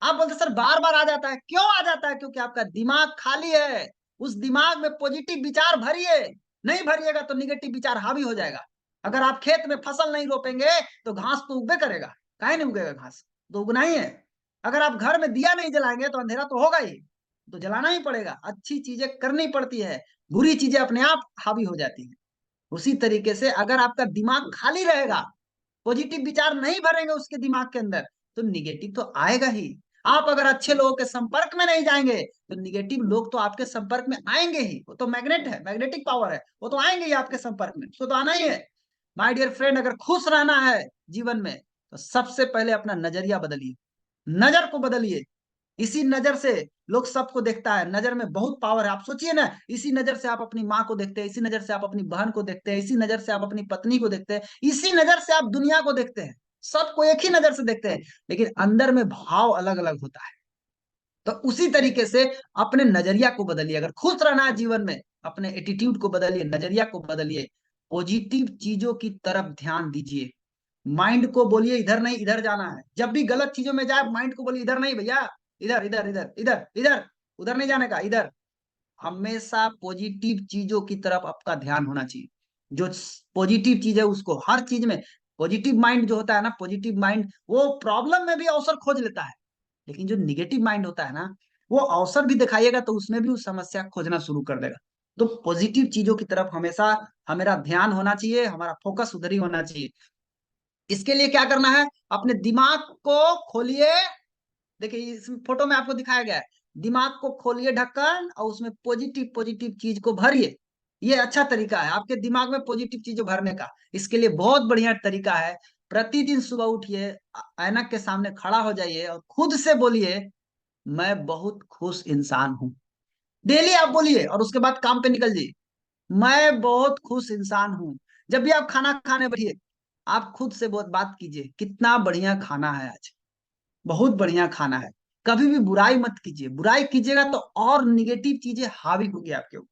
आप बोलते सर बार बार आ जाता है, क्यों आ जाता है? क्योंकि आपका दिमाग खाली है। उस दिमाग में पॉजिटिव विचार भरिए, नहीं भरिएगा तो निगेटिव विचार हावी हो जाएगा। अगर आप खेत में फसल नहीं रोपेंगे तो घास तो उगबे करेगा। काहे नहीं उगेगा? घास तो उगना ही है। अगर आप घर में दिया नहीं जलाएंगे तो अंधेरा तो होगा ही, तो जलाना ही पड़ेगा। अच्छी चीजें करनी पड़ती है, बुरी चीजें अपने आप हावी हो जाती है। उसी तरीके से अगर आपका दिमाग खाली रहेगा, पॉजिटिव विचार नहीं भरेंगे उसके दिमाग के अंदर, तो निगेटिव तो आएगा ही। आप अगर अच्छे लोगों के संपर्क में नहीं जाएंगे तो निगेटिव लोग तो आपके संपर्क में आएंगे ही। वो तो मैग्नेट है, मैग्नेटिक पावर है, वो तो आएंगे ही आपके संपर्क में, उसको तो आना ही है। माय डियर फ्रेंड, अगर खुश रहना है जीवन में तो सबसे पहले अपना नजरिया बदलिए, नजर को बदलिए। इसी नजर से लोग सबको देखता है, नजर में बहुत पावर है। आप सोचिए ना, इसी नजर से आप अपनी माँ को देखते हैं, इसी नजर से आप अपनी बहन को देखते हैं, इसी नजर से आप अपनी पत्नी को देखते हैं, इसी नजर से आप दुनिया को देखते हैं। सबको एक ही नजर से देखते हैं, लेकिन अंदर में भाव अलग अलग होता है। तो उसी तरीके से अपने नजरिया को बदलिए। अगर खुश रहना है जीवन में, अपने एटीट्यूड को बदलिए, नजरिया को बदलिए, पॉजिटिव चीजों की तरफ ध्यान दीजिए। माइंड को बोलिए इधर नहीं इधर जाना है। जब भी गलत चीजों में जाए, माइंड को बोलिए इधर नहीं भैया, इधर इधर इधर इधर इधर, उधर नहीं जाने का, इधर। हमेशा पॉजिटिव चीजों की तरफ आपका ध्यान होना चाहिए। जो पॉजिटिव चीज है उसको हर चीज में, पॉजिटिव माइंड जो होता है ना, पॉजिटिव माइंड वो प्रॉब्लम में भी अवसर खोज लेता है। लेकिन जो निगेटिव माइंड होता है ना, वो अवसर भी दिखाइएगा तो उसमें भी उस समस्या खोजना शुरू कर देगा। तो पॉजिटिव चीजों की तरफ हमेशा हमारा ध्यान होना चाहिए, हमारा फोकस उधर ही होना चाहिए। इसके लिए क्या करना है, अपने दिमाग को खोलिए। देखिए इस फोटो में आपको दिखाया गया है, दिमाग को खोलिए ढक्कन और उसमें पॉजिटिव पॉजिटिव चीज को भरिए। ये अच्छा तरीका है आपके दिमाग में पॉजिटिव चीजों भरने का। इसके लिए बहुत बढ़िया तरीका है, प्रतिदिन सुबह उठिए, ऐनक के सामने खड़ा हो जाइए और खुद से बोलिए, मैं बहुत खुश इंसान हूँ। डेली आप बोलिए और उसके बाद काम पे निकल जाइए, मैं बहुत खुश इंसान हूँ। जब भी आप खाना खाने बैठिए, आप खुद से बहुत बात कीजिए, कितना बढ़िया खाना है आज, बहुत बढ़िया खाना है। कभी भी बुराई मत कीजिए, बुराई कीजिएगा तो और निगेटिव चीजें हावी होगी आपके ऊपर।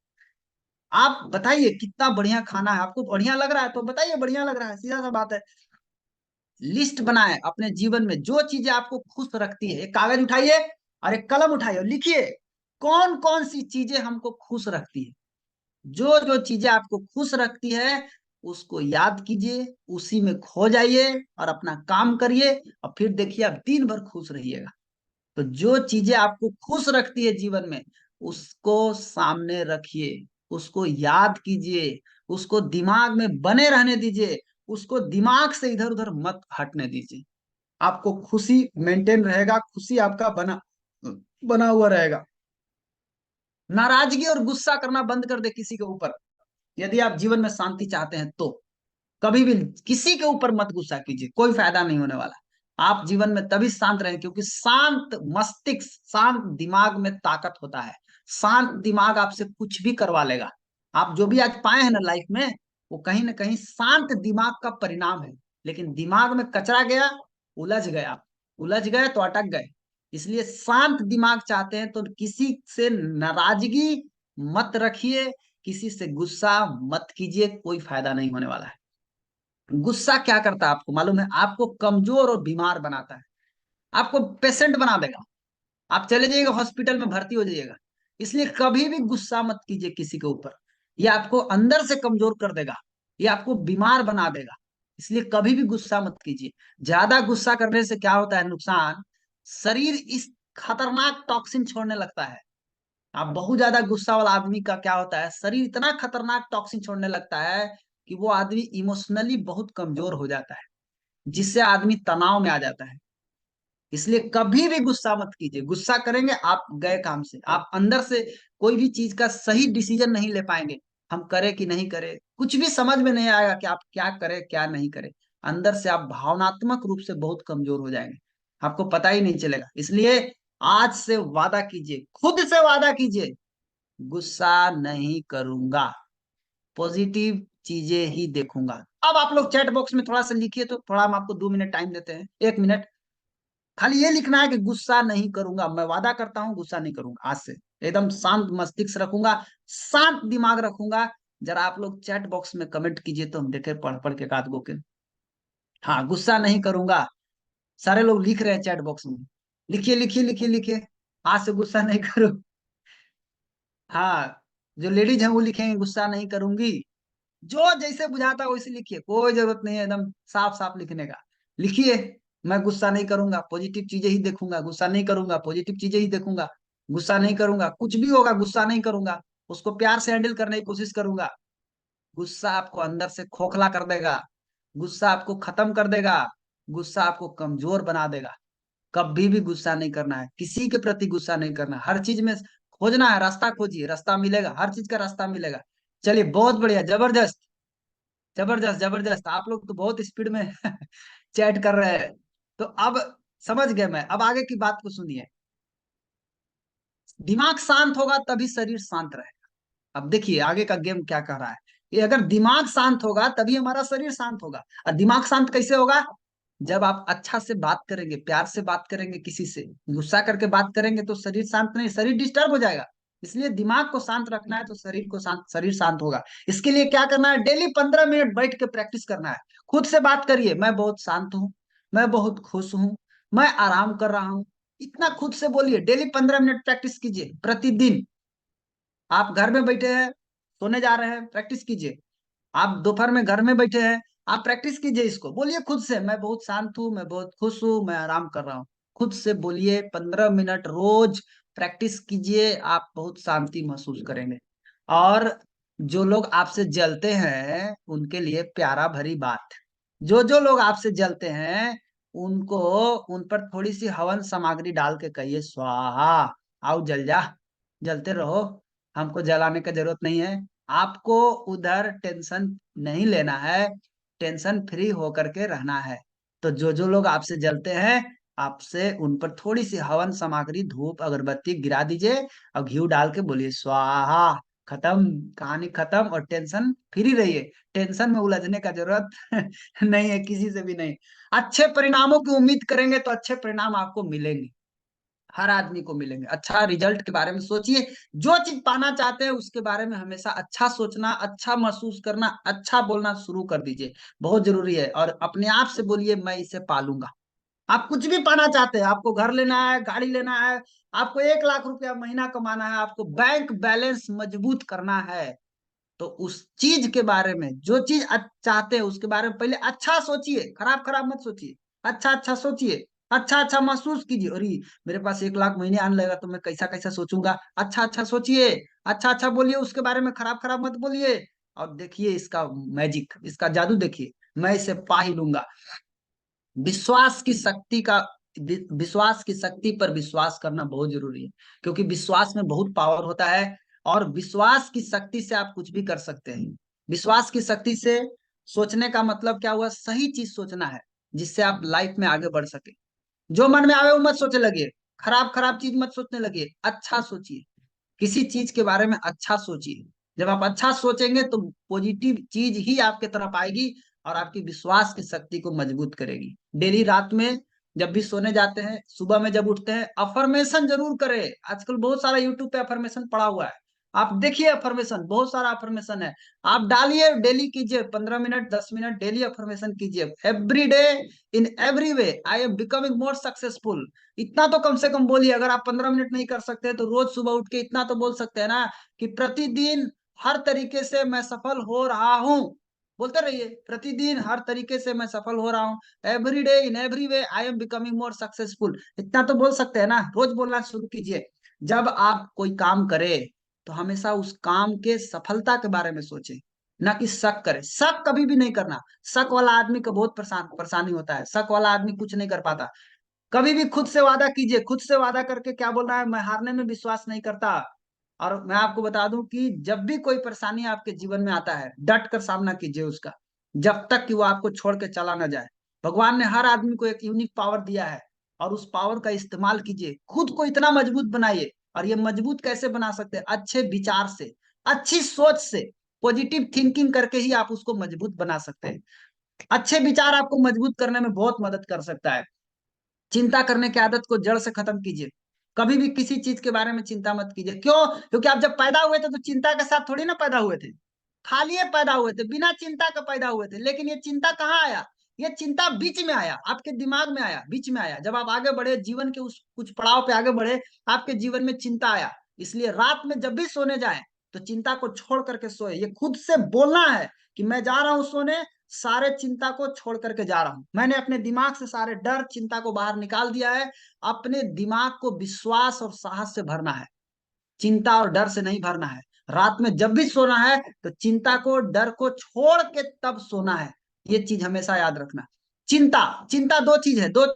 आप बताइए कितना बढ़िया खाना है, आपको बढ़िया लग रहा है तो बताइए बढ़िया लग रहा है, सीधा सा बात है। लिस्ट बनाए अपने जीवन में जो चीजें आपको खुश रखती है। एक कागज उठाइए और एक कलम उठाइए और लिखिए कौन कौन सी चीजें हमको खुश रखती है। जो जो चीजें आपको खुश रखती है उसको याद कीजिए, उसी में खो जाइए और अपना काम करिए। और फिर देखिए आप दिन भर खुश रहिएगा। तो जो चीजें आपको खुश रखती है जीवन में, उसको सामने रखिए, उसको याद कीजिए, उसको दिमाग में बने रहने दीजिए, उसको दिमाग से इधर उधर मत हटने दीजिए। आपको खुशी मेंटेन रहेगा, खुशी आपका बना बना हुआ रहेगा। नाराजगी और गुस्सा करना बंद कर दे किसी के ऊपर, यदि आप जीवन में शांति चाहते हैं तो। कभी भी किसी के ऊपर मत गुस्सा कीजिए, कोई फायदा नहीं होने वाला। आप जीवन में तभी शांत रहें, क्योंकि शांत मस्तिष्क, शांत दिमाग में ताकत होता है। शांत दिमाग आपसे कुछ भी करवा लेगा। आप जो भी आज पाए हैं ना लाइफ में, वो कहीं ना कहीं शांत दिमाग का परिणाम है। लेकिन दिमाग में कचरा गया, उलझ गए आप, उलझ गए तो अटक गए। इसलिए शांत दिमाग चाहते हैं तो किसी से नाराजगी मत रखिए, किसी से गुस्सा मत कीजिए, कोई फायदा नहीं होने वाला है। गुस्सा क्या करता है आपको मालूम है? आपको कमजोर और बीमार बनाता है, आपको पेशेंट बना देगा। आप चले जाइएगा हॉस्पिटल में भर्ती हो जाइएगा। इसलिए कभी भी गुस्सा मत कीजिए किसी के ऊपर, ये आपको अंदर से कमजोर कर देगा, ये आपको बीमार बना देगा। इसलिए कभी भी गुस्सा मत कीजिए। ज्यादा गुस्सा करने से क्या होता है नुकसान, शरीर इस खतरनाक टॉक्सिन छोड़ने लगता है। आप बहुत ज्यादा गुस्सा वाला आदमी का क्या होता है, शरीर इतना खतरनाक टॉक्सिन छोड़ने लगता है कि वो आदमी इमोशनली बहुत कमजोर हो जाता है, जिससे आदमी तनाव में आ जाता है। इसलिए कभी भी गुस्सा मत कीजिए। गुस्सा करेंगे आप गए काम से, आप अंदर से कोई भी चीज का सही डिसीजन नहीं ले पाएंगे। हम करें कि नहीं करें, कुछ भी समझ में नहीं आएगा कि आप क्या करें क्या नहीं करें। अंदर से आप भावनात्मक रूप से बहुत कमजोर हो जाएंगे, आपको पता ही नहीं चलेगा। इसलिए आज से वादा कीजिए, खुद से वादा कीजिए, गुस्सा नहीं करूंगा, पॉजिटिव चीजें ही देखूंगा। अब आप लोग चैट बॉक्स में थोड़ा सा लिखिए, तो थोड़ा हम आपको 2 मिनट टाइम देते हैं, 1 मिनट। खाली ये लिखना है कि गुस्सा नहीं करूंगा, मैं वादा करता हूं गुस्सा नहीं करूंगा। आज से एकदम शांत मस्तिष्क रखूंगा, शांत दिमाग रखूंगा। जरा आप लोग चैट बॉक्स में कमेंट कीजिए तो हम देखे पढ़ पढ़ के काट गो के। हाँ, गुस्सा नहीं करूंगा। सारे लोग लिख रहे हैं चैट बॉक्स में। लिखिए लिखिए लिखिए लिखिए, आज से गुस्सा नहीं करूँ। हाँ, जो लेडीज हैं वो लिखेंगे गुस्सा नहीं करूंगी। जो जैसे बुझाता है वैसे लिखिए, कोई जरूरत नहीं है एकदम साफ साफ लिखने का। लिखिए, मैं गुस्सा नहीं करूंगा, पॉजिटिव चीजें ही देखूंगा। गुस्सा नहीं करूंगा, पॉजिटिव चीजें ही देखूंगा। गुस्सा नहीं करूंगा, कुछ भी होगा गुस्सा नहीं करूंगा, उसको प्यार से हैंडल करने की कोशिश करूंगा। गुस्सा आपको अंदर से खोखला कर देगा, गुस्सा आपको खत्म कर देगा, गुस्सा आपको कमजोर बना देगा। कभी भी गुस्सा नहीं करना है, किसी के प्रति गुस्सा नहीं करना है। हर चीज में खोजना है, रास्ता खोजिए, रास्ता मिलेगा, हर चीज का रास्ता मिलेगा। चलिए, बहुत बढ़िया, जबरदस्त, जबरदस्त जबरदस्त। आप लोग तो बहुत स्पीड में चैट कर रहे हैं। तो अब समझ गए मैं, अब आगे की बात को सुनिए। दिमाग शांत होगा तभी शरीर शांत रहेगा। अब देखिए आगे का गेम क्या कर रहा है। ये अगर दिमाग शांत होगा तभी हमारा शरीर शांत होगा। और दिमाग शांत कैसे होगा? जब आप अच्छा से बात करेंगे, प्यार से बात करेंगे, किसी से गुस्सा करके बात करेंगे तो शरीर शांत नहीं, शरीर डिस्टर्ब हो जाएगा। इसलिए दिमाग को शांत रखना है तो शरीर को शांत, शरीर शांत होगा। इसके लिए क्या करना है? डेली 15 मिनट बैठ के प्रैक्टिस करना है। खुद से बात करिए, मैं बहुत शांत हूँ, मैं बहुत खुश हूँ, मैं आराम कर रहा हूँ। इतना खुद से बोलिए, डेली 15 मिनट प्रैक्टिस कीजिए प्रतिदिन। आप घर में बैठे हैं, सोने जा रहे हैं, प्रैक्टिस कीजिए। आप दोपहर में घर में बैठे हैं, आप प्रैक्टिस कीजिए, इसको बोलिए खुद से, मैं बहुत शांत हूँ, मैं बहुत खुश हूँ, मैं आराम कर रहा हूँ। खुद से बोलिए, 15 मिनट रोज प्रैक्टिस कीजिए, आप बहुत शांति महसूस करेंगे। और जो लोग आपसे जलते हैं उनके लिए प्यारा भरी बात, जो जो लोग आपसे जलते हैं उनको, उन पर थोड़ी सी हवन सामग्री डाल के कहिए स्वाहा, आओ जल जा, जलते रहो, हमको जलाने की जरूरत नहीं है। आपको उधर टेंशन नहीं लेना है, टेंशन फ्री होकर के रहना है। तो जो जो लोग आपसे जलते हैं, आपसे उन पर थोड़ी सी हवन सामग्री, धूप अगरबत्ती गिरा दीजिए और घी डाल के बोलिए स्वाहा। खत्म, कहानी खत्म, और टेंशन फ्री रहिए। टेंशन में उलझने का जरूरत नहीं है, किसी से भी नहीं। अच्छे परिणामों की उम्मीद करेंगे तो अच्छे परिणाम आपको मिलेंगे, हर आदमी को मिलेंगे। अच्छा रिजल्ट के बारे में सोचिए, जो चीज पाना चाहते हैं उसके बारे में हमेशा अच्छा सोचना, अच्छा महसूस करना, अच्छा बोलना शुरू कर दीजिए, बहुत जरूरी है। और अपने आप से बोलिए, मैं इसे पालूंगा। आप कुछ भी पाना चाहते हैं, आपको घर लेना है, गाड़ी लेना है, आपको 1 लाख रुपया महीना कमाना है, आपको बैंक बैलेंस मजबूत करना है, तो उस चीज के बारे में, जो चीज चाहते हैं उसके बारे में पहले अच्छा सोचिए, खराब खराब मत सोचिए। अच्छा अच्छा सोचिए, अच्छा अच्छा महसूस कीजिए। अरे, मेरे पास 1 लाख महीने आने लगेगा तो मैं कैसा कैसा सोचूंगा। अच्छा अच्छा सोचिए, अच्छा अच्छा बोलिए उसके बारे में, खराब खराब मत बोलिए। और देखिए इसका मैजिक, इसका जादू देखिए, मैं इसे पा ही लूंगा। विश्वास की शक्ति का, विश्वास की शक्ति पर विश्वास करना बहुत जरूरी है, क्योंकि विश्वास में बहुत पावर होता है। और विश्वास की शक्ति से आप कुछ भी कर सकते हैं। विश्वास की शक्ति से सोचने का मतलब क्या हुआ? सही चीज सोचना है, जिससे आप लाइफ में आगे बढ़ सके। जो मन में आवे वो मत सोचने लगे, खराब खराब चीज मत सोचने लगे, अच्छा सोचिए। किसी चीज के बारे में अच्छा सोचिए। जब आप अच्छा सोचेंगे तो पॉजिटिव चीज ही आपके तरफ आएगी और आपकी विश्वास की शक्ति को मजबूत करेगी। डेली रात में जब भी सोने जाते हैं, सुबह में जब उठते हैं, अफर्मेशन जरूर करें। आजकल बहुत सारा यूट्यूब पे अफर्मेशन पड़ा हुआ है, आप देखिए, अफर्मेशन बहुत सारा अफर्मेशन है, आप डालिए, डेली कीजिए, 15 मिनट 10 मिनट डेली अफर्मेशन कीजिए। Every day, in every way I am becoming more successful. इतना तो कम से कम बोलिए। अगर आप 15 मिनट नहीं कर सकते तो रोज सुबह उठ के इतना तो बोल सकते हैं ना, कि प्रतिदिन हर तरीके से मैं सफल हो रहा हूँ। बोलते रहिए, प्रतिदिन हर तरीके से मैं सफल हो रहा हूँ। Every day in every way I am becoming more successful, इतना तो बोल सकते हैं ना, रोज बोलना शुरू कीजिए। जब आप कोई काम करें तो हमेशा उस काम के सफलता के बारे में सोचें, ना कि शक करें। शक कभी भी नहीं करना। शक वाला आदमी को बहुत परेशानी होता है, शक वाला आदमी कुछ नहीं कर पाता। कभी भी खुद से वादा कीजिए, खुद से वादा करके क्या बोल रहा है? मैं हारने में विश्वास नहीं करता। और मैं आपको बता दूं कि जब भी कोई परेशानी आपके जीवन में आता है, डट कर सामना कीजिए उसका, जब तक कि वो आपको छोड़ के चला ना जाए। भगवान ने हर आदमी को एक यूनिक पावर दिया है, और उस पावर का इस्तेमाल कीजिए, खुद को इतना मजबूत बनाइए। और ये मजबूत कैसे बना सकते हैं? अच्छे विचार से, अच्छी सोच से। पॉजिटिव थिंकिंग करके ही आप उसको मजबूत बना सकते हैं। अच्छे विचार आपको मजबूत करने में बहुत मदद कर सकता है। चिंता करने की आदत को जड़ से खत्म कीजिए। कभी भी किसी चीज के बारे में चिंता मत कीजिए। क्यों? क्योंकि आप जब पैदा हुए थे तो चिंता के साथ थोड़ी ना पैदा हुए थे। खाली ये पैदा हुए थे, बिना चिंता के पैदा हुए थे। लेकिन ये चिंता कहाँ आया? ये चिंता बीच में आया, आपके दिमाग में आया, बीच में आया। जब आप आगे बढ़े, जीवन के उस कुछ पड़ाव पे आगे बढ़े, आपके जीवन में चिंता आया। इसलिए रात में जब भी सोने जाए तो चिंता को छोड़ करके सोए। ये खुद से बोलना है कि मैं जा रहा हूं सोने, सारे चिंता को छोड़ करके जा रहा हूं। मैंने अपने दिमाग से सारे डर चिंता को बाहर निकाल दिया है। अपने दिमाग को विश्वास और साहस से भरना है, चिंता और डर से नहीं भरना है। रात में जब भी सोना है तो चिंता को, डर को छोड़ के तब सोना है। ये चीज हमेशा याद रखना। चिंता, चिंता दो चीज है, दो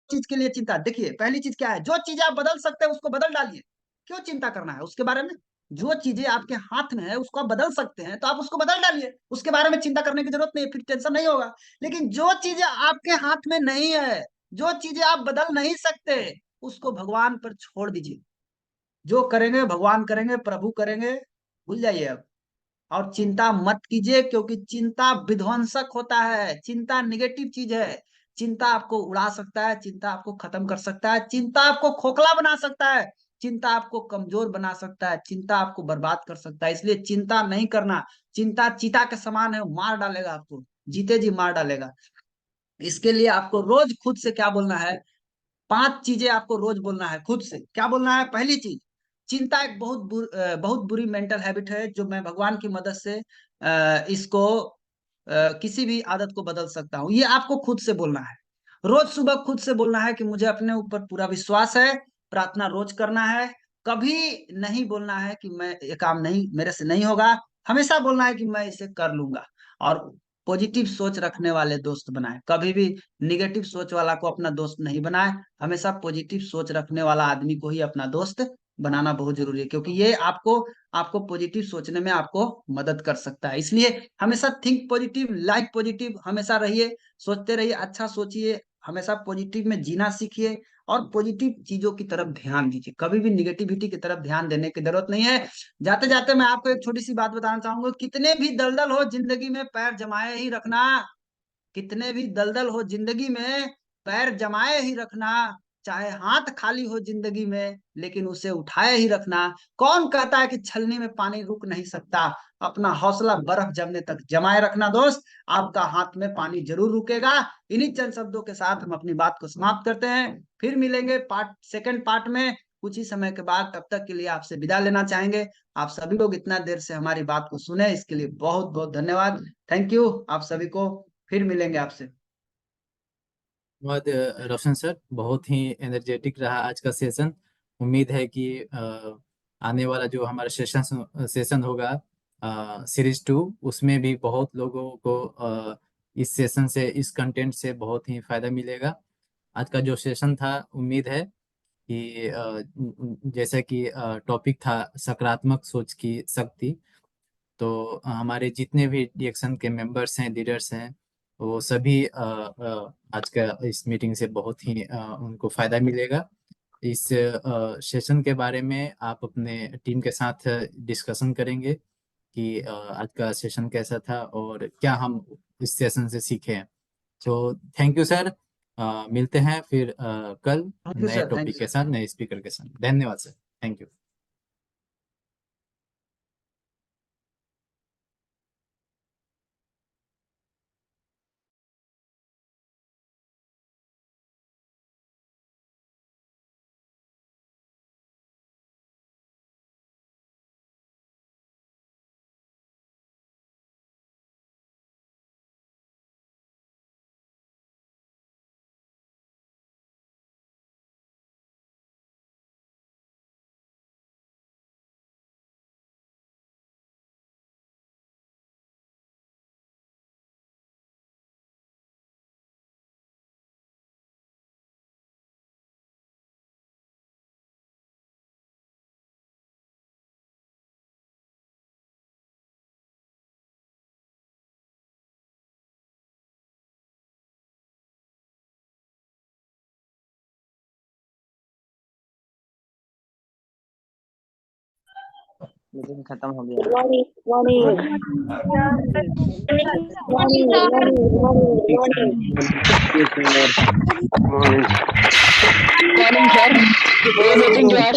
चीज के लिए चिंता। देखिए, पहली चीज क्या है? जो चीजें आप बदल सकते हैं उसको बदल डालिए। क्यों चिंता करना है उसके बारे में? जो चीजें आपके हाथ में है उसको आप बदल सकते हैं तो आप उसको बदल डालिए। उसके बारे में चिंता करने की जरूरत नहीं है, फिर टेंशन नहीं होगा। लेकिन जो चीजें आपके हाथ में नहीं है, जो चीजें आप बदल नहीं सकते, उसको भगवान पर छोड़ दीजिए। जो करेंगे भगवान करेंगे, प्रभु करेंगे, भूल जाइए अब। और चिंता मत कीजिए, क्योंकि चिंता विध्वंसक होता है। चिंता निगेटिव चीज है। चिंता आपको उड़ा सकता है, चिंता आपको खत्म कर सकता है, चिंता आपको खोखला बना सकता है, चिंता आपको कमजोर बना सकता है, चिंता आपको बर्बाद कर सकता है। इसलिए चिंता नहीं करना। चिंता चीता के समान है, वो मार डालेगा आपको, जीते जी मार डालेगा। इसके लिए आपको रोज खुद से क्या बोलना है? 5 चीजें आपको रोज बोलना है खुद से। क्या बोलना है? पहली चीज, चिंता एक बहुत बुरी मेंटल हैबिट है, जो मैं भगवान की मदद से इसको किसी भी आदत को बदल सकता हूँ। ये आपको खुद से बोलना है। रोज सुबह खुद से बोलना है कि मुझे अपने ऊपर पूरा विश्वास है। प्रार्थना रोज करना है। कभी नहीं बोलना है कि मैं ये काम नहीं, मेरे से नहीं होगा। हमेशा बोलना है कि मैं इसे कर लूंगा। और पॉजिटिव सोच रखने वाले दोस्त बनाए। कभी भी निगेटिव सोच वाला को अपना दोस्त नहीं बनाए। हमेशा पॉजिटिव सोच रखने वाला आदमी को ही अपना दोस्त बनाना बहुत जरूरी है, क्योंकि ये आपको आपको पॉजिटिव सोचने में आपको मदद कर सकता है। इसलिए हमेशा थिंक पॉजिटिव, लाइक पॉजिटिव हमेशा रहिए। सोचते रहिए, अच्छा सोचिए, हमेशा पॉजिटिव में जीना सीखिए। और पॉजिटिव चीजों की तरफ ध्यान दीजिए, कभी भी निगेटिविटी की तरफ ध्यान देने की जरूरत नहीं है। जाते जाते मैं आपको एक छोटी सी बात बताना चाहूंगा। कितने भी दलदल हो जिंदगी में, पैर जमाए ही रखना। कितने भी दलदल हो जिंदगी में, पैर जमाए ही रखना। चाहे हाथ खाली हो जिंदगी में, लेकिन उसे उठाए ही रखना। कौन कहता है कि छलनी में पानी रुक नहीं सकता? अपना हौसला बर्फ जमने तक जमाए रखना दोस्त। आपका हाथ में पानी जरूर रुकेगा। इन्हीं चंद शब्दों के साथ हम अपनी बात को समाप्त करते हैं। फिर मिलेंगे सेकंड पार्ट में कुछ ही समय के बाद। तब तक के लिए आपसे विदा लेना चाहेंगे। आप सभी लोग इतना देर से हमारी बात को सुने, इसके लिए बहुत बहुत धन्यवाद। थैंक यू आप सभी को। फिर मिलेंगे आपसे। बहुत रोशन सर, बहुत ही एनर्जेटिक रहा आज का सेशन। उम्मीद है कि आने वाला जो हमारा सेशन सेशन होगा सीरीज 2, उसमें भी बहुत लोगों को इस सेशन से, इस कंटेंट से बहुत ही फायदा मिलेगा। आज का जो सेशन था, उम्मीद है कि जैसा कि टॉपिक था सकारात्मक सोच की शक्ति, तो हमारे जितने भी डीएक्शन के मेंबर्स हैं, लीडर्स हैं, वो सभी आज का इस मीटिंग से बहुत ही उनको फायदा मिलेगा। इस सेशन के बारे में आप अपने टीम के साथ डिस्कशन करेंगे कि आज का सेशन कैसा था और क्या हम इस सेशन से सीखे हैं। तो थैंक यू सर। मिलते हैं फिर कल थैंक यू नए सर, थैंक टॉपिक यू के सर। साथ, नए स्पीकर के साथ। धन्यवाद सर। Thank you. मीटिंग खत्म हो गया। Morning, morning, morning, morning, morning, morning, sir. ये मीटिंग जो है